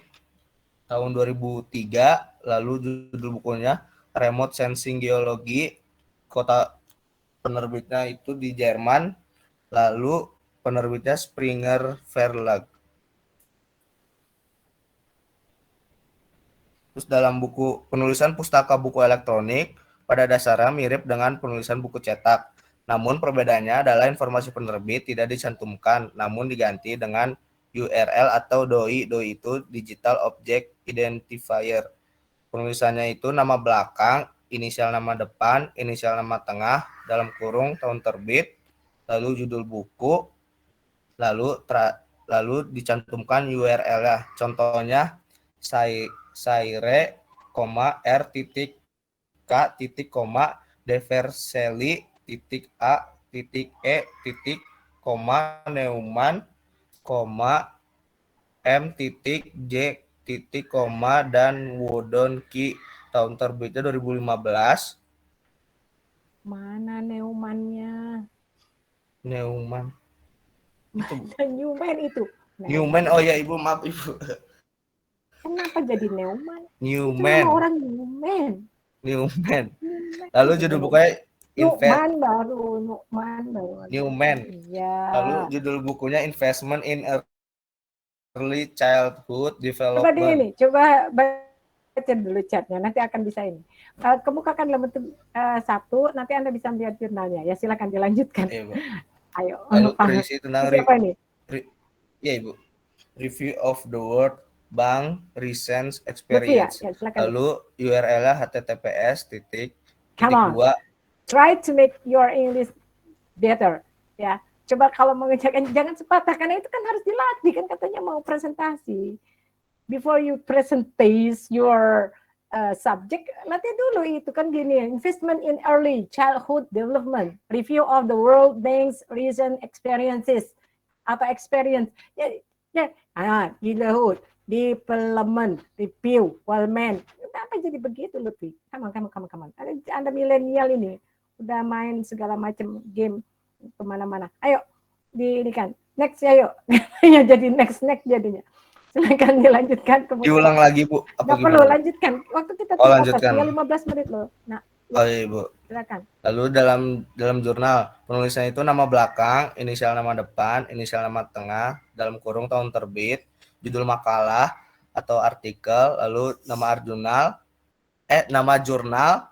[SPEAKER 8] tahun 2003, lalu judul bukunya Remote Sensing Geology, kota penerbitnya itu di Jerman, lalu penerbitnya Springer Verlag. Terus dalam buku penulisan pustaka buku elektronik pada dasarnya mirip dengan penulisan buku cetak. Namun perbedaannya adalah informasi penerbit tidak dicantumkan, namun diganti dengan URL atau DOI. DOI itu Digital Object Identifier. Penulisannya itu nama belakang, inisial nama depan, inisial nama tengah, dalam kurung tahun terbit, lalu judul buku, lalu dicantumkan URL-nya. Contohnya Saire, R titik K titik Deversely titik A titik E titik Neumann, M titik J titik dan Wodonki, tahun terbitnya 2015.
[SPEAKER 1] Mana Neumann-nya?
[SPEAKER 8] Neumann.
[SPEAKER 1] Newman itu.
[SPEAKER 8] Newman, oh ya Ibu, maaf Ibu.
[SPEAKER 1] Kenapa jadi Neumann?
[SPEAKER 8] Newman.
[SPEAKER 1] Itu nama orang Newman.
[SPEAKER 8] Newman. Lalu judul bukunya Newman.
[SPEAKER 1] Iya.
[SPEAKER 8] Lalu judul bukunya Investment in Early Childhood
[SPEAKER 1] Coba
[SPEAKER 8] Development.
[SPEAKER 1] coba baca dulu chatnya, nanti akan bisa ini. Kemukakan dalam bentuk satu, nanti Anda bisa melihat jurnalnya. Ya silakan dilanjutkan.
[SPEAKER 8] Iya, Bu.
[SPEAKER 1] Ayo.
[SPEAKER 8] Lalu berisi tentang
[SPEAKER 1] apa ini?
[SPEAKER 8] Ya Ibu. Review of the World Bank Recent Experience.
[SPEAKER 1] Ya,
[SPEAKER 8] lalu URL-nya https titik
[SPEAKER 1] Come on. Try to make your English better. Ya. Coba kalau mengerjakan jangan sepatah karena itu kan harus dilatih kan katanya mau presentasi. Before you present your subject, latih dulu itu kan gini, investment in early childhood development, review of the World Bank's recent experiences atau experience. Childhood development review, Wellman. Kenapa jadi begitu Lutfi? Come on. Anda milenial ini udah main segala macam game kemana-mana. Ayo, ini kan next ya yuk. Ya jadi next jadinya. Silakan dilanjutkan.
[SPEAKER 8] Diulang lagi Bu.
[SPEAKER 1] Nggak perlu lanjutkan. Waktu kita tinggal 15 menit loh. Nah,
[SPEAKER 8] oh iya Bu.
[SPEAKER 1] Silakan.
[SPEAKER 8] Lalu dalam jurnal penulisan itu nama belakang, inisial nama depan, inisial nama tengah, dalam kurung tahun terbit, judul makalah atau artikel, lalu nama jurnal,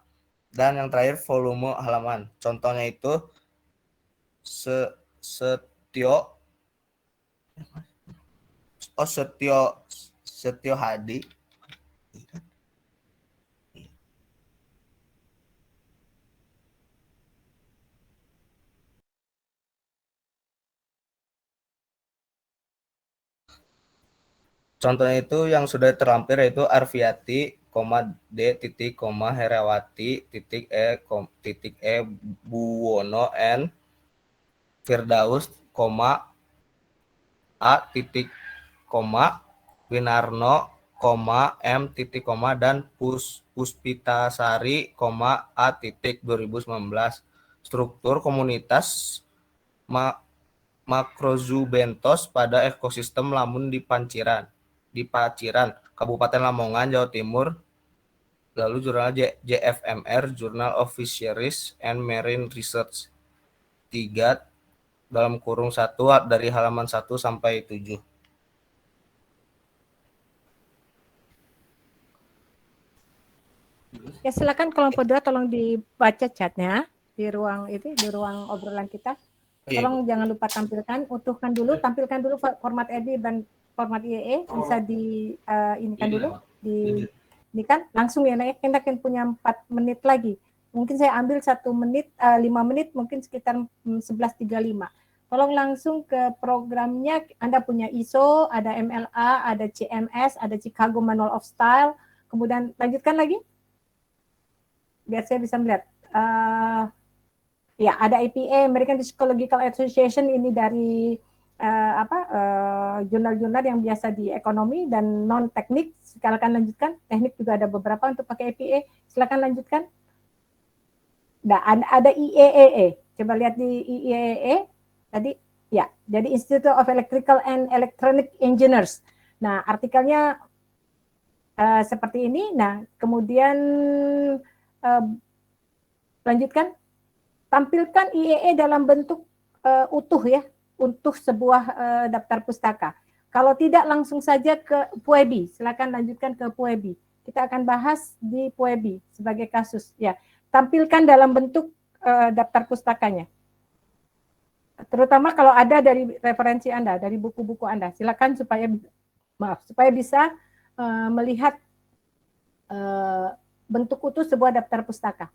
[SPEAKER 8] dan yang terakhir volume halaman. Contohnya itu Setio Hadi. Contohnya itu yang sudah terlampir yaitu Arfiati, D titik, Herawati titik E Buwono N Firdaus, A titik, Winarno, M titik, dan Puspitasari, A titik 2019. Struktur komunitas Macrozobenthos pada ekosistem lamun di Paciran, Kabupaten Lamongan, Jawa Timur. Lalu jurnal JFMR, Journal of Fisheries and Marine Research 3, dalam kurung 1, dari halaman 1 sampai 7.
[SPEAKER 1] Ya silakan kelompok 2 tolong dibaca chatnya di ruang obrolan kita. Tolong jangan lupa tampilkan tampilkan dulu format ED dan format IEE, bisa inikan dulu, ini kan langsung ya naik, kita kan punya 4 menit lagi. Mungkin saya ambil 1 menit, 5 menit, mungkin sekitar 11.35. Tolong langsung ke programnya, Anda punya ISO, ada MLA, ada CMS, ada Chicago Manual of Style, kemudian lanjutkan lagi, biar saya bisa melihat. Ya, ada APA, American Psychological Association, ini dari jurnal-jurnal yang biasa di ekonomi dan non teknik. Silakan lanjutkan. Teknik juga ada beberapa untuk pakai APA. Silakan lanjutkan. Nah, ada IEEE. Coba lihat di IEEE tadi. Ya, jadi Institute of Electrical and Electronic Engineers. Nah, artikelnya seperti ini. Nah, kemudian lanjutkan. Tampilkan IEE dalam bentuk utuh ya, untuk sebuah daftar pustaka. Kalau tidak, langsung saja ke PUEBI. Silakan lanjutkan ke PUEBI. Kita akan bahas di PUEBI sebagai kasus. Ya, tampilkan dalam bentuk daftar pustakanya. Terutama kalau ada dari referensi Anda, dari buku-buku Anda. Silakan supaya bisa melihat bentuk utuh sebuah daftar pustaka.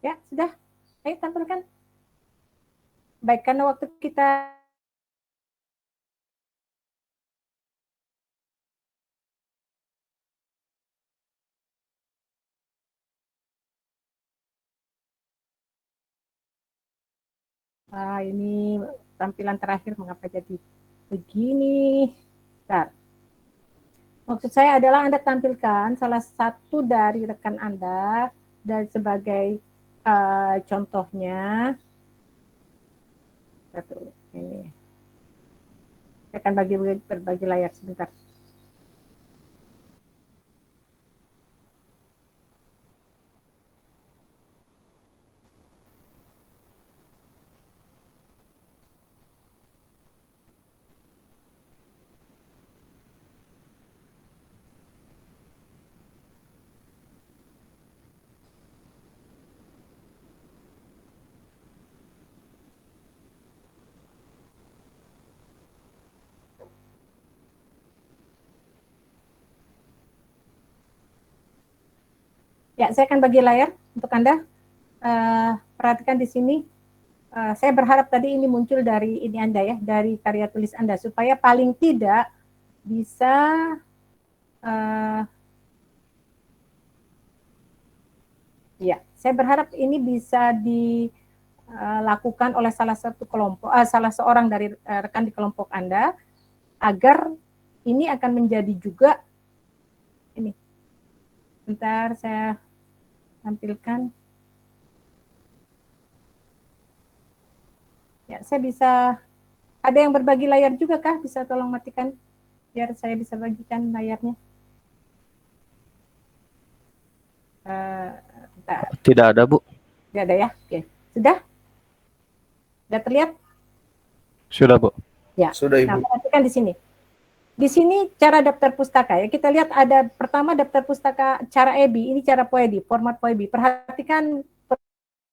[SPEAKER 1] Ya, sudah. Ayo tampilkan. Baik, karena waktu kita ini tampilan terakhir, mengapa jadi begini? Bentar. Maksud saya adalah Anda tampilkan salah satu dari rekan Anda dan sebagai contohnya. Satu ini. Saya akan berbagi layar sebentar. Ya, saya akan bagi layar untuk Anda. Perhatikan di sini. Saya berharap tadi ini muncul dari ini Anda ya, dari karya tulis Anda, supaya paling tidak bisa ya, saya berharap ini bisa dilakukan oleh salah satu kelompok, salah seorang dari rekan di kelompok Anda, agar ini akan menjadi juga ini. Bentar, saya tampilkan. Ya, saya bisa, ada yang berbagi layar juga kah? Bisa tolong matikan, biar saya bisa bagikan layarnya.
[SPEAKER 7] Tidak ada, Bu.
[SPEAKER 1] Tidak ada ya? Oke. Sudah? Sudah terlihat?
[SPEAKER 7] Sudah, Bu.
[SPEAKER 1] Ya.
[SPEAKER 8] Sudah, Ibu.
[SPEAKER 1] Nah, perhatikan di sini. Di sini cara daftar pustaka ya. Kita lihat ada pertama daftar pustaka cara EBI, ini cara POEBI, format POEBI. Perhatikan,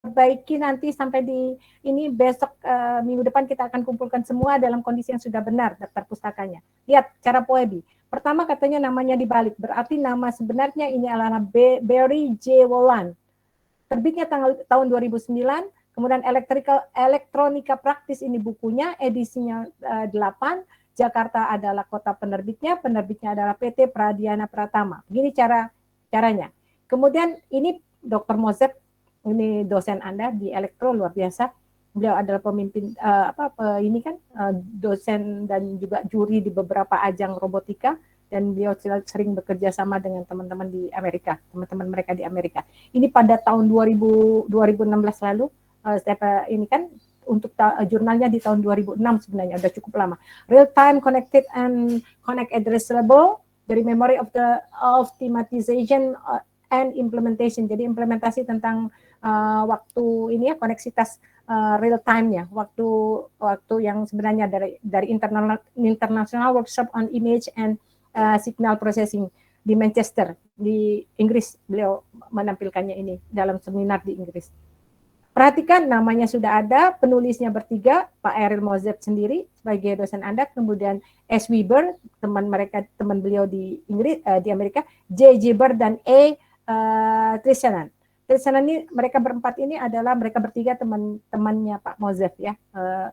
[SPEAKER 1] perbaiki nanti sampai di ini besok minggu depan kita akan kumpulkan semua dalam kondisi yang sudah benar daftar pustakanya. Lihat cara POEBI. Pertama katanya namanya dibalik, berarti nama sebenarnya ini adalah Barry J. Wolan. Terbitnya tahun 2009, kemudian elektronika praktis ini bukunya, edisinya 8, Jakarta adalah kota penerbitnya adalah PT Pradiana Pratama. Begini caranya. Kemudian ini Dr. Mozep, ini dosen Anda di elektro luar biasa. Beliau adalah pemimpin dosen dan juga juri di beberapa ajang robotika, dan beliau sering bekerja sama dengan teman-teman di Amerika, teman-teman mereka di Amerika. Ini pada tahun 2016 lalu, ini kan untuk jurnalnya di tahun 2006 sebenarnya, udah cukup lama. Real time connected and connect addressable dari memory of the optimization and implementation. Jadi implementasi tentang waktu ini ya, koneksitas real time-nya, waktu yang sebenarnya dari international workshop on image and signal processing di Manchester di Inggris. Beliau menampilkannya ini dalam seminar di Inggris. Perhatikan namanya sudah ada, penulisnya bertiga, Pak Eril Mozep sendiri sebagai dosen Anda, kemudian S. Weber, teman beliau di Inggris, di Amerika, J. Gibber dan E. Trishanan. Trishanan ini mereka berempat ini adalah mereka bertiga teman-temannya Pak Mozep ya,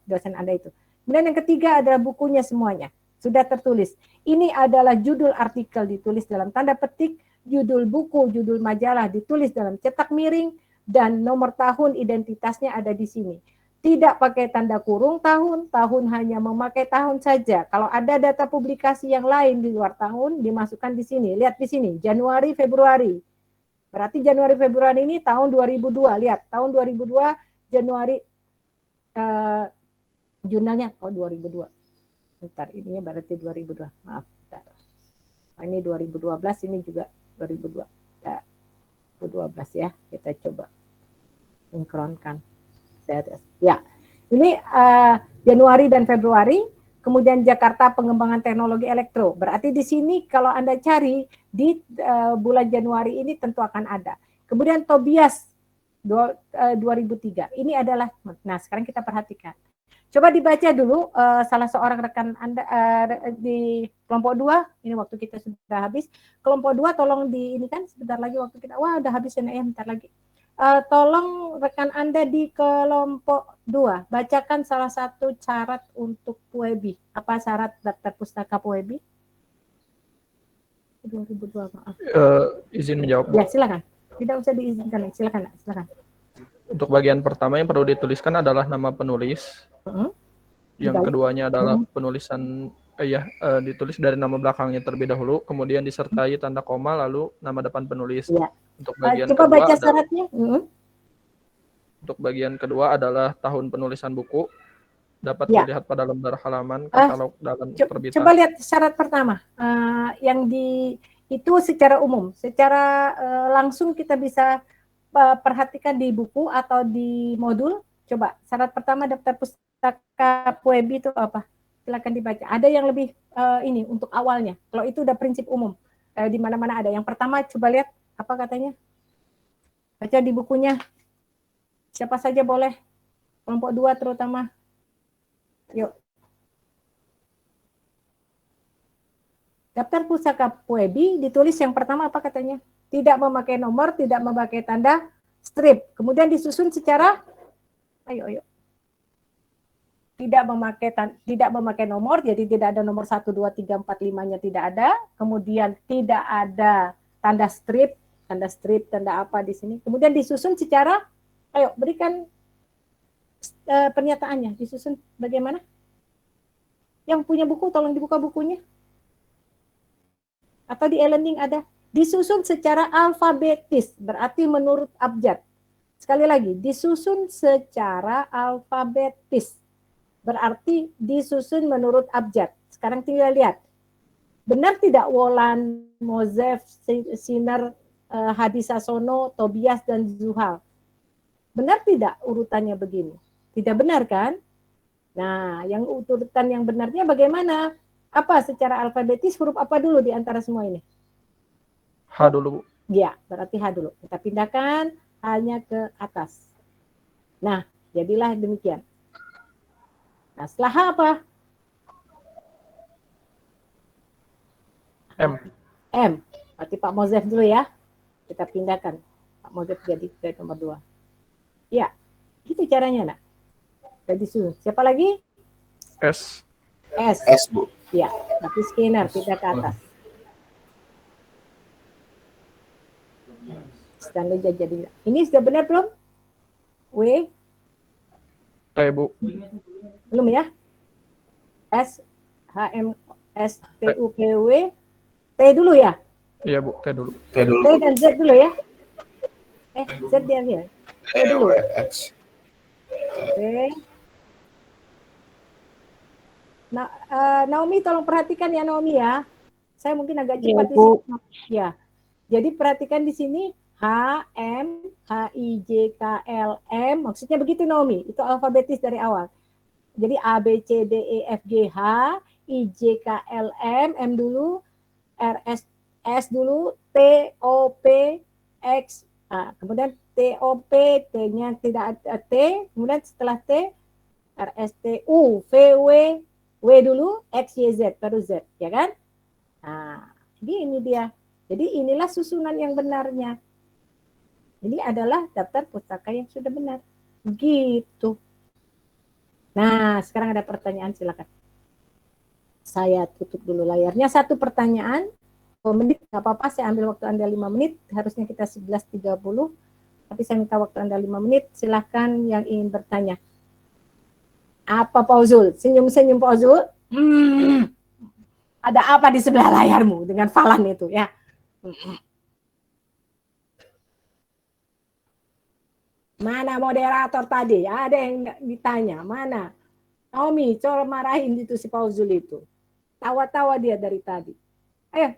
[SPEAKER 1] dosen Anda itu. Kemudian yang ketiga adalah bukunya semuanya sudah tertulis. Ini adalah judul artikel ditulis dalam tanda petik, judul buku, judul majalah ditulis dalam cetak miring, dan nomor tahun identitasnya ada di sini. Tidak pakai tanda kurung tahun hanya memakai tahun saja. Kalau ada data publikasi yang lain di luar tahun, dimasukkan di sini. Lihat di sini, Januari, Februari. Berarti Januari, Februari ini tahun 2002. Lihat, tahun 2002, Januari, jurnalnya, 2002. Bentar, ini berarti 2002. Maaf, bentar. Ini 2012, ini juga 2002. 2012 ya, kita coba sinkronkan. Ya, ini Januari dan Februari, kemudian Jakarta pengembangan teknologi elektro. Berarti di sini kalau Anda cari di bulan Januari ini tentu akan ada. Kemudian Tobias 2003. Ini adalah, nah sekarang kita perhatikan. Coba dibaca dulu salah seorang rekan Anda di kelompok 2, ini waktu kita sudah habis. Kelompok 2 tolong di ini kan sebentar lagi waktu kita, wah udah habis ya bentar lagi. Tolong rekan Anda di kelompok 2, bacakan salah satu syarat untuk POEBI. Apa syarat daftar pustaka POEBI? 2002, maaf.
[SPEAKER 5] Izin menjawab.
[SPEAKER 1] Ya, silakan. Tidak usah diizinkan, silakan.
[SPEAKER 5] Untuk bagian pertama yang perlu dituliskan adalah nama penulis. Yang keduanya adalah penulisan ditulis dari nama belakangnya terlebih dahulu, kemudian disertai tanda koma, lalu nama depan penulis. Ya. Untuk bagian
[SPEAKER 1] coba
[SPEAKER 5] kedua
[SPEAKER 1] baca syaratnya.
[SPEAKER 5] Untuk bagian kedua adalah tahun penulisan buku, dapat dilihat pada lembar halaman katalog dalam terbitan.
[SPEAKER 1] Coba lihat syarat pertama, yang itu secara umum, secara langsung kita bisa perhatikan di buku atau di modul. Coba syarat pertama daftar pustaka POEBI itu apa? Silakan dibaca. Ada yang lebih ini untuk awalnya. Kalau itu udah prinsip umum, di mana-mana ada. Yang pertama coba lihat apa katanya. Baca di bukunya. Siapa saja boleh. Kelompok 2 terutama. Yuk. Daftar pustaka POEBI ditulis yang pertama apa katanya? Tidak memakai nomor, tidak memakai tanda strip. Kemudian disusun secara ayo. Tidak memakai nomor, jadi tidak ada nomor 1, 2, 3, 4, 5-nya tidak ada. Kemudian tidak ada tanda strip, tanda apa di sini. Kemudian disusun secara, ayo berikan pernyataannya. Disusun bagaimana? Yang punya buku tolong dibuka bukunya. Atau di e-learning ada. Disusun secara alfabetis, berarti menurut abjad. Sekali lagi, disusun secara alfabetis. Berarti disusun menurut abjad. Sekarang tinggal lihat. Benar tidak Wolan, Mozef, Siner, Hadi Sasono, Tobias, dan Zuhal? Benar tidak urutannya begini? Tidak benar kan? Nah, yang urutan yang benarnya bagaimana? Apa secara alfabetis huruf apa dulu di antara semua ini?
[SPEAKER 5] H dulu, Bu.
[SPEAKER 1] Ya, berarti H dulu. Kita pindahkan H-nya ke atas. Nah, jadilah demikian. Nah, setelah H apa?
[SPEAKER 5] M.
[SPEAKER 1] M. Berarti Pak Mozef dulu ya. Kita pindahkan. Pak Mozef jadi ke nomor 2. Ya, itu caranya, nak. Jadi siapa lagi?
[SPEAKER 5] S.
[SPEAKER 1] S.
[SPEAKER 8] S, Bu.
[SPEAKER 1] Ya, tapi scanner pindah ke atas. Stanley jadi. Ini sudah benar belum? W.
[SPEAKER 5] T, Bu.
[SPEAKER 1] Belum ya? S, H, M, S, T, U, P, W. T dulu ya?
[SPEAKER 5] Iya, Bu, T dulu.
[SPEAKER 8] T dulu.
[SPEAKER 1] T dan Z dulu ya? Z dia ya? T dulu.
[SPEAKER 8] X.
[SPEAKER 1] Oke. Nah, Naomi tolong perhatikan ya Naomi ya. Saya mungkin agak cepat di sini. Ya. Jadi perhatikan di sini H, M, H, I, J, K, L, M. Maksudnya begitu Naomi. Itu alfabetis dari awal. Jadi A, B, C, D, E, F, G, H, I, J, K, L, M, M dulu, R, S dulu, T, O, P, X. Nah, kemudian T, O, P, T-nya tidak ada T. Kemudian setelah T, R, S, T, U, V, W dulu, X, Y, Z, baru Z. Ya kan? Nah, jadi ini dia. Jadi inilah susunan yang benarnya. Ini adalah daftar pustaka yang sudah benar. Gitu. Nah, sekarang ada pertanyaan, silakan. Saya tutup dulu layarnya. Satu pertanyaan, 2 menit, nggak apa-apa, saya ambil waktu Anda 5 menit. Harusnya kita 11.30, tapi saya minta waktu Anda 5 menit. Silakan yang ingin bertanya. Apa Pak Uzul? Senyum-senyum Pak Uzul. Ada apa di sebelah layarmu dengan Falan itu ya? Mana moderator tadi? Ada yang ditanya. Mana? Naomi, coba marahin itu si Pak Uzul itu. Tawa-tawa dia dari tadi. Ayo,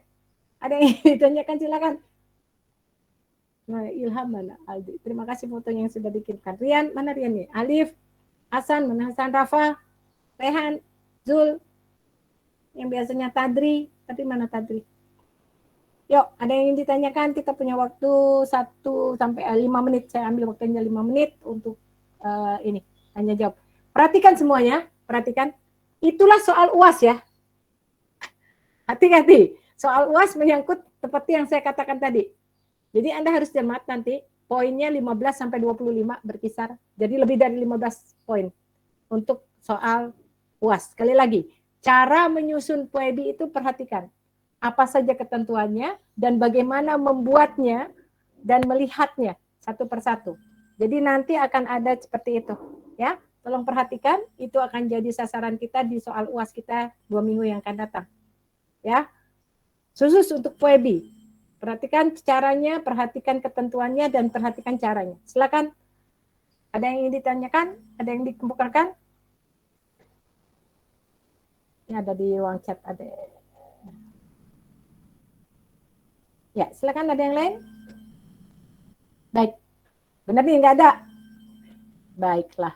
[SPEAKER 1] ada yang ditanyakan silakan. Nah, Ilham mana? Aldi. Terima kasih fotonya yang sudah dikirimkan. Rian, mana Rian nih? Alif, Hasan, mana Hasan, Rafa, Rehan, Zul, yang biasanya Tadri, tapi mana Tadri? Yuk, ada yang ingin ditanyakan? Kita punya waktu 1 sampai 5 menit. Saya ambil waktunya 5 menit untuk ini, tanya jawab. Perhatikan semuanya, perhatikan. Itulah soal UAS ya. Hati-hati, soal UAS menyangkut seperti yang saya katakan tadi. Jadi Anda harus cermat nanti, poinnya 15 sampai 25 berkisar. Jadi lebih dari 15 poin untuk soal UAS. Sekali lagi, cara menyusun PUEBI itu perhatikan. Apa saja ketentuannya dan bagaimana membuatnya dan melihatnya satu persatu. Jadi nanti akan ada seperti itu. Ya, tolong perhatikan, itu akan jadi sasaran kita di soal UAS kita 2 minggu yang akan datang. Ya, khusus untuk PUEBI. Perhatikan caranya, perhatikan ketentuannya, dan perhatikan caranya. Silakan. Ada yang ingin ditanyakan? Ada yang dikemukakan? Ini ada di ruang chat. Ada. Ya, silakan. Ada yang lain? Baik. Benar nih, nggak ada? Baiklah.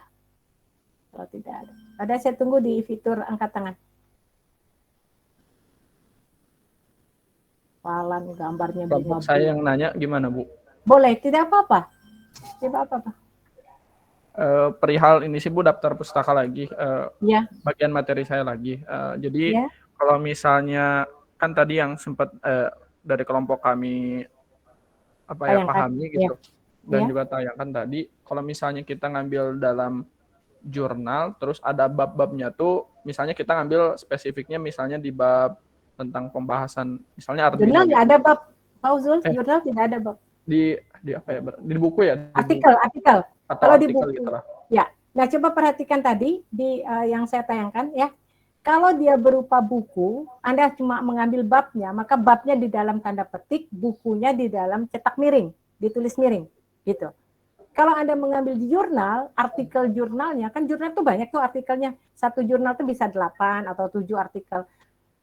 [SPEAKER 1] Kalau tidak ada. Ada, saya tunggu di fitur angkat tangan. Falan gambarnya
[SPEAKER 5] Kelompok saya yang nanya gimana, Bu?
[SPEAKER 1] Boleh, tidak apa-apa. Tidak apa-apa.
[SPEAKER 5] Perihal ini sih, Bu, daftar pustaka lagi.
[SPEAKER 1] Ya.
[SPEAKER 5] Bagian materi saya lagi. Jadi
[SPEAKER 1] Ya.
[SPEAKER 5] kalau misalnya kan tadi yang sempat dari kelompok kami pahami gitu, dan juga tayangkan tadi, kalau misalnya kita ngambil dalam jurnal, terus ada bab-babnya tuh, misalnya kita ngambil spesifiknya misalnya di bab tentang pembahasan, misalnya Arduino.
[SPEAKER 1] Jurnal nggak ada bab, Fauzul. Jurnal tidak ada bab.
[SPEAKER 5] Di apa ya? Di buku ya?
[SPEAKER 1] Artikel.
[SPEAKER 5] Atau
[SPEAKER 1] Kalau
[SPEAKER 5] artikel
[SPEAKER 1] di buku.
[SPEAKER 5] gitu lah.
[SPEAKER 1] Ya. Nah, coba perhatikan tadi di yang saya tayangkan ya. Kalau dia berupa buku, Anda cuma mengambil babnya, maka babnya di dalam tanda petik, bukunya di dalam cetak miring, ditulis miring, gitu. Kalau Anda mengambil di jurnal, artikel jurnalnya, kan jurnal tuh banyak tuh artikelnya. Satu jurnal tuh bisa 8 atau 7 artikel.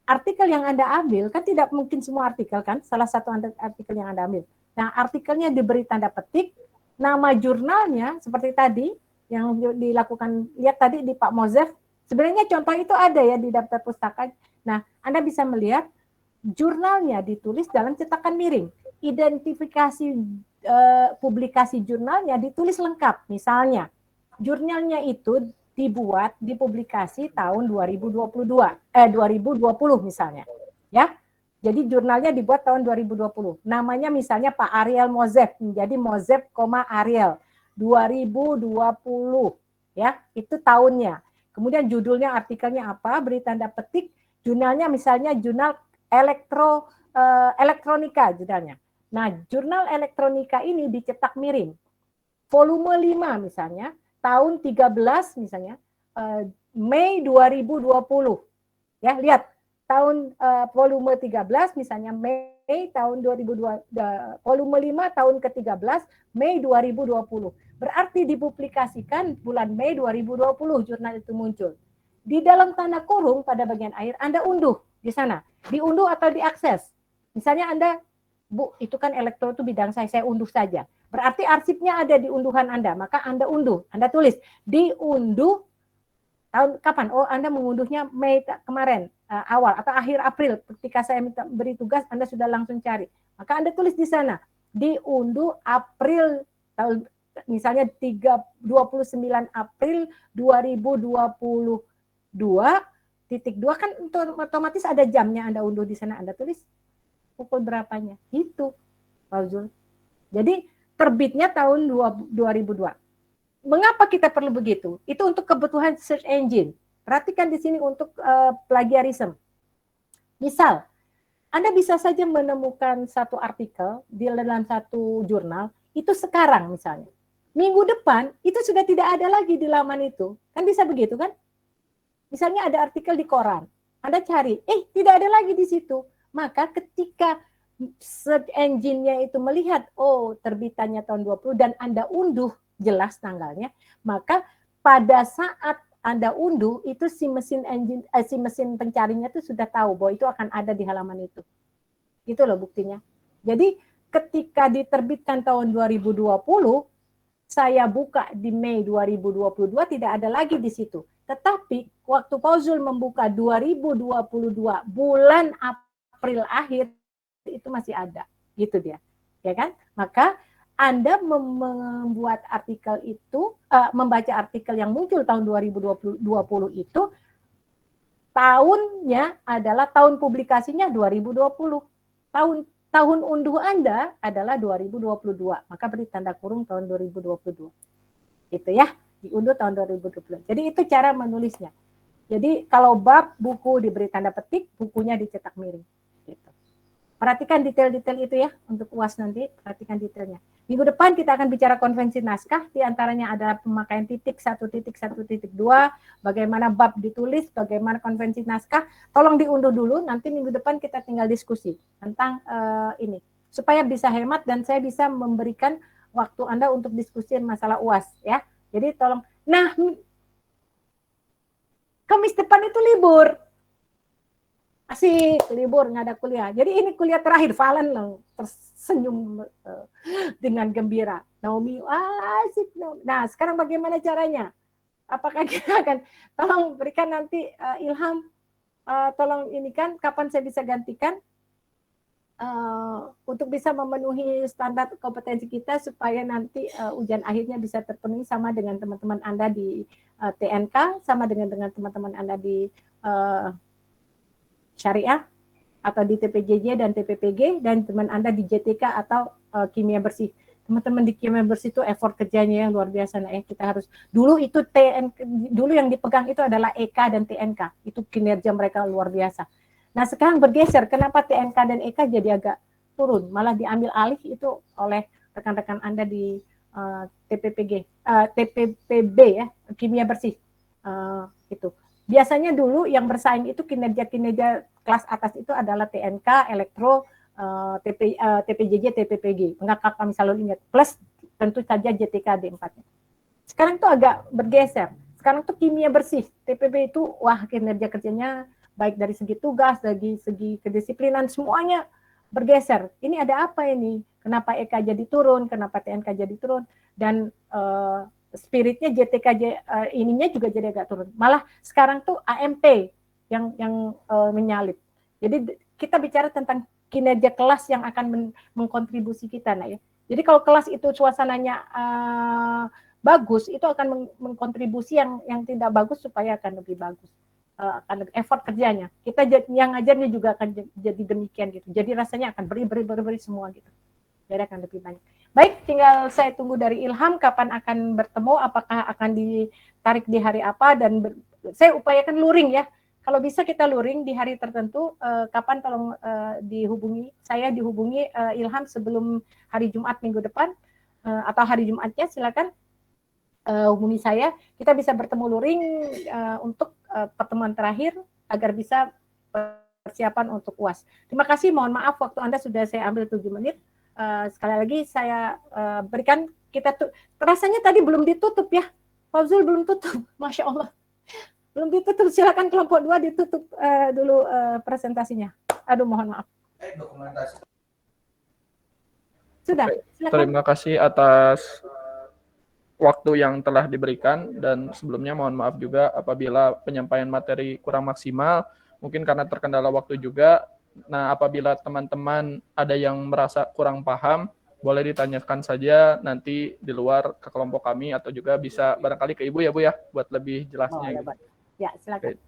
[SPEAKER 1] Artikel yang Anda ambil, kan tidak mungkin semua artikel kan, salah satu artikel yang Anda ambil. Nah, artikelnya diberi tanda petik, nama jurnalnya, seperti tadi, yang dilakukan, lihat tadi di Pak Mozef, sebenarnya contoh itu ada ya di daftar pustaka. Nah, Anda bisa melihat jurnalnya ditulis dalam cetakan miring. Identifikasi publikasi jurnalnya ditulis lengkap. Misalnya, jurnalnya itu dipublikasi tahun 2020 misalnya. Ya. Jadi jurnalnya dibuat tahun 2020. Namanya misalnya Pak Ariel Mozef, menjadi Mozef, Ariel 2020. Ya, itu tahunnya. Kemudian judulnya, artikelnya apa, beri tanda petik. Jurnalnya misalnya jurnal elektronika judulnya. Nah, jurnal elektronika ini dicetak miring. Volume 5 misalnya, tahun 13 misalnya, Mei 2020. Ya, lihat. Tahun volume 13 misalnya Mei tahun 2002, volume 5 tahun ke-13 Mei 2020. Berarti dipublikasikan bulan Mei 2020 jurnal itu muncul. Di dalam tanda kurung pada bagian akhir Anda unduh di sana. Diunduh atau diakses. Misalnya Anda, Bu, itu kan elektro itu bidang saya unduh saja. Berarti arsipnya ada di unduhan Anda, maka Anda unduh. Anda tulis diunduh tahun kapan? Oh, Anda mengunduhnya Mei kemarin, awal atau akhir April. Ketika saya minta beri tugas, Anda sudah langsung cari. Maka Anda tulis di sana, diunduh April tahun, misalnya 29 April 2022, kan otomatis ada jamnya Anda unduh di sana, Anda tulis pukul berapanya. Itu, Pak Zul. Jadi terbitnya tahun 2002. Mengapa kita perlu begitu? Itu untuk kebutuhan search engine. Perhatikan di sini untuk plagiarisme. Misal, Anda bisa saja menemukan satu artikel di dalam satu jurnal, itu sekarang misalnya. Minggu depan, itu sudah tidak ada lagi di laman itu. Kan bisa begitu kan? Misalnya ada artikel di koran. Anda cari, tidak ada lagi di situ. Maka ketika search engine-nya itu melihat, oh terbitannya tahun 20 dan Anda unduh, jelas tanggalnya, maka pada saat Anda unduh itu si mesin pencarinya itu sudah tahu bahwa itu akan ada di halaman itu. Itu loh buktinya. Jadi ketika diterbitkan tahun 2020, saya buka di Mei 2022 tidak ada lagi di situ. Tetapi waktu Pauzul membuka 2022 bulan April akhir itu masih ada, gitu dia. Ya kan? Maka Anda membuat artikel itu, membaca artikel yang muncul tahun 2020 itu, tahunnya adalah tahun publikasinya 2020. Tahun unduh Anda adalah 2022. Maka beri tanda kurung tahun 2022. Itu ya, diunduh tahun 2020. Jadi itu cara menulisnya. Jadi kalau bab buku diberi tanda petik, bukunya dicetak miring. Gitu. Perhatikan detail-detail itu ya untuk UAS nanti, perhatikan detailnya. Minggu depan kita akan bicara konvensi naskah, diantaranya adalah pemakaian titik 1.1.2, bagaimana bab ditulis, bagaimana konvensi naskah. Tolong diunduh dulu, nanti minggu depan kita tinggal diskusi tentang ini. Supaya bisa hemat dan saya bisa memberikan waktu Anda untuk diskusi masalah UAS. Ya. Jadi tolong, nah Kamis depan itu libur. Asik, libur, nggak ada kuliah. Jadi ini kuliah terakhir, Valen loh, tersenyum dengan gembira. Naomi, asik. Nah, sekarang bagaimana caranya? Apakah kita akan, tolong berikan nanti Ilham, tolong ini kan, kapan saya bisa gantikan untuk bisa memenuhi standar kompetensi kita supaya nanti ujian akhirnya bisa terpenuhi sama dengan teman-teman Anda di TNK, sama dengan teman-teman Anda di Syariah atau di TPJJ dan TPPG dan teman Anda di JTK atau kimia bersih. Teman-teman di kimia bersih itu effort kerjanya yang luar biasa. Nah, kita harus dulu itu dulu yang dipegang itu adalah EK dan TNK. Itu kinerja mereka luar biasa. Nah, sekarang bergeser. Kenapa TNK dan EK jadi agak turun? Malah diambil alih itu oleh rekan-rekan Anda di TPPB ya, kimia bersih. Itu. Biasanya dulu yang bersaing itu kinerja-kinerja kelas atas itu adalah TNK, Elektro, TPJJ, TPPG. Enggak kami selalu ingat. Plus tentu saja JTK D4. Sekarang itu agak bergeser. Sekarang tuh kimia bersih. TPB itu wah kinerja kerjanya baik dari segi tugas, dari segi kedisiplinan semuanya bergeser. Ini ada apa ini? Kenapa EK jadi turun? Kenapa TNK jadi turun? Dan spiritnya JTK ininya juga jadi agak turun. Malah sekarang tuh AMP yang menyalip. Jadi kita bicara tentang kinerja kelas yang akan mengkontribusi kita, ya. Jadi kalau kelas itu suasananya bagus, itu akan mengkontribusi yang tidak bagus supaya akan lebih bagus, akan lebih effort kerjanya. Kita yang ngajarnya juga akan jadi demikian gitu. Jadi rasanya akan beri semua gitu. Jadi akan lebih banyak. Baik, tinggal saya tunggu dari Ilham kapan akan bertemu, apakah akan ditarik di hari apa, dan saya upayakan luring ya. Kalau bisa kita luring di hari tertentu, kapan tolong saya dihubungi Ilham sebelum hari Jumat minggu depan, atau hari Jumatnya silakan hubungi saya. Kita bisa bertemu luring untuk pertemuan terakhir agar bisa persiapan untuk UAS. Terima kasih, mohon maaf waktu Anda sudah saya ambil 7 menit. Sekali lagi saya berikan, rasanya tadi belum ditutup ya, Fausul belum tutup, Masya Allah. Belum ditutup, silakan kelompok 2 ditutup dulu presentasinya. Aduh, mohon maaf. Sudah, silakan.
[SPEAKER 5] Terima kasih atas waktu yang telah diberikan, dan sebelumnya mohon maaf juga apabila penyampaian materi kurang maksimal, mungkin karena terkendala waktu juga. Nah, apabila teman-teman ada yang merasa kurang paham, boleh ditanyakan saja nanti di luar ke kelompok kami, atau juga bisa barangkali ke Ibu ya Bu ya, buat lebih jelasnya.
[SPEAKER 1] Oh, ya, silakan.
[SPEAKER 5] Oke.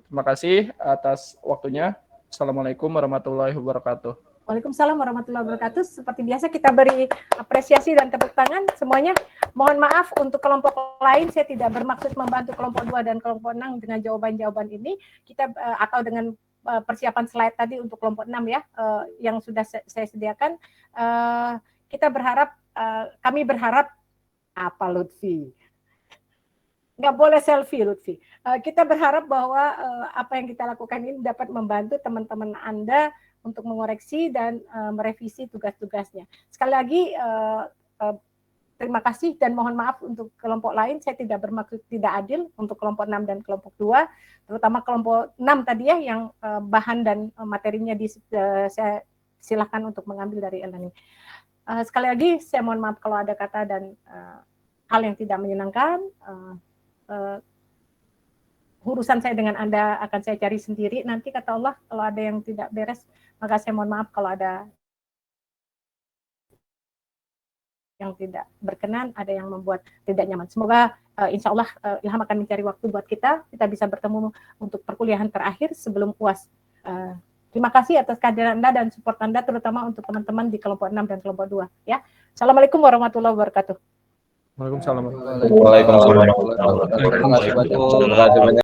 [SPEAKER 5] Terima kasih atas waktunya. Assalamualaikum warahmatullahi wabarakatuh.
[SPEAKER 1] Waalaikumsalam warahmatullahi wabarakatuh. Seperti biasa kita beri apresiasi dan tepuk tangan semuanya. Mohon maaf untuk kelompok lain, saya tidak bermaksud membantu kelompok 2 dan kelompok 6 dengan jawaban-jawaban ini. Kita atau dengan persiapan slide tadi untuk kelompok 6 ya, yang sudah saya sediakan. Kami berharap apa, Lutfi? Nggak boleh selfie, Lutfi. Kita berharap bahwa apa yang kita lakukan ini dapat membantu teman-teman Anda untuk mengoreksi dan merevisi tugas-tugasnya. Sekali lagi, terima kasih dan mohon maaf untuk kelompok lain. Saya tidak bermaksud tidak adil untuk kelompok 6 dan kelompok 2, terutama kelompok 6 tadi ya, yang bahan dan materinya saya silakan untuk mengambil dari e-learning. Sekali lagi, saya mohon maaf kalau ada kata dan hal yang tidak menyenangkan. Urusan saya dengan Anda akan saya cari sendiri. Nanti kata Allah, kalau ada yang tidak beres, maka saya mohon maaf kalau ada yang tidak berkenan, ada yang membuat tidak nyaman. Semoga insya Allah Ilham akan mencari waktu buat kita bisa bertemu untuk perkuliahan terakhir sebelum UAS. Terima kasih atas kehadiran Anda dan support Anda, terutama untuk teman-teman di kelompok 6 dan kelompok 2. Ya. Assalamualaikum warahmatullahi wabarakatuh.
[SPEAKER 5] Waalaikumsalam.
[SPEAKER 8] Waalaikumsalam warahmatullahi wabarakatuh. Terima kasih banyak.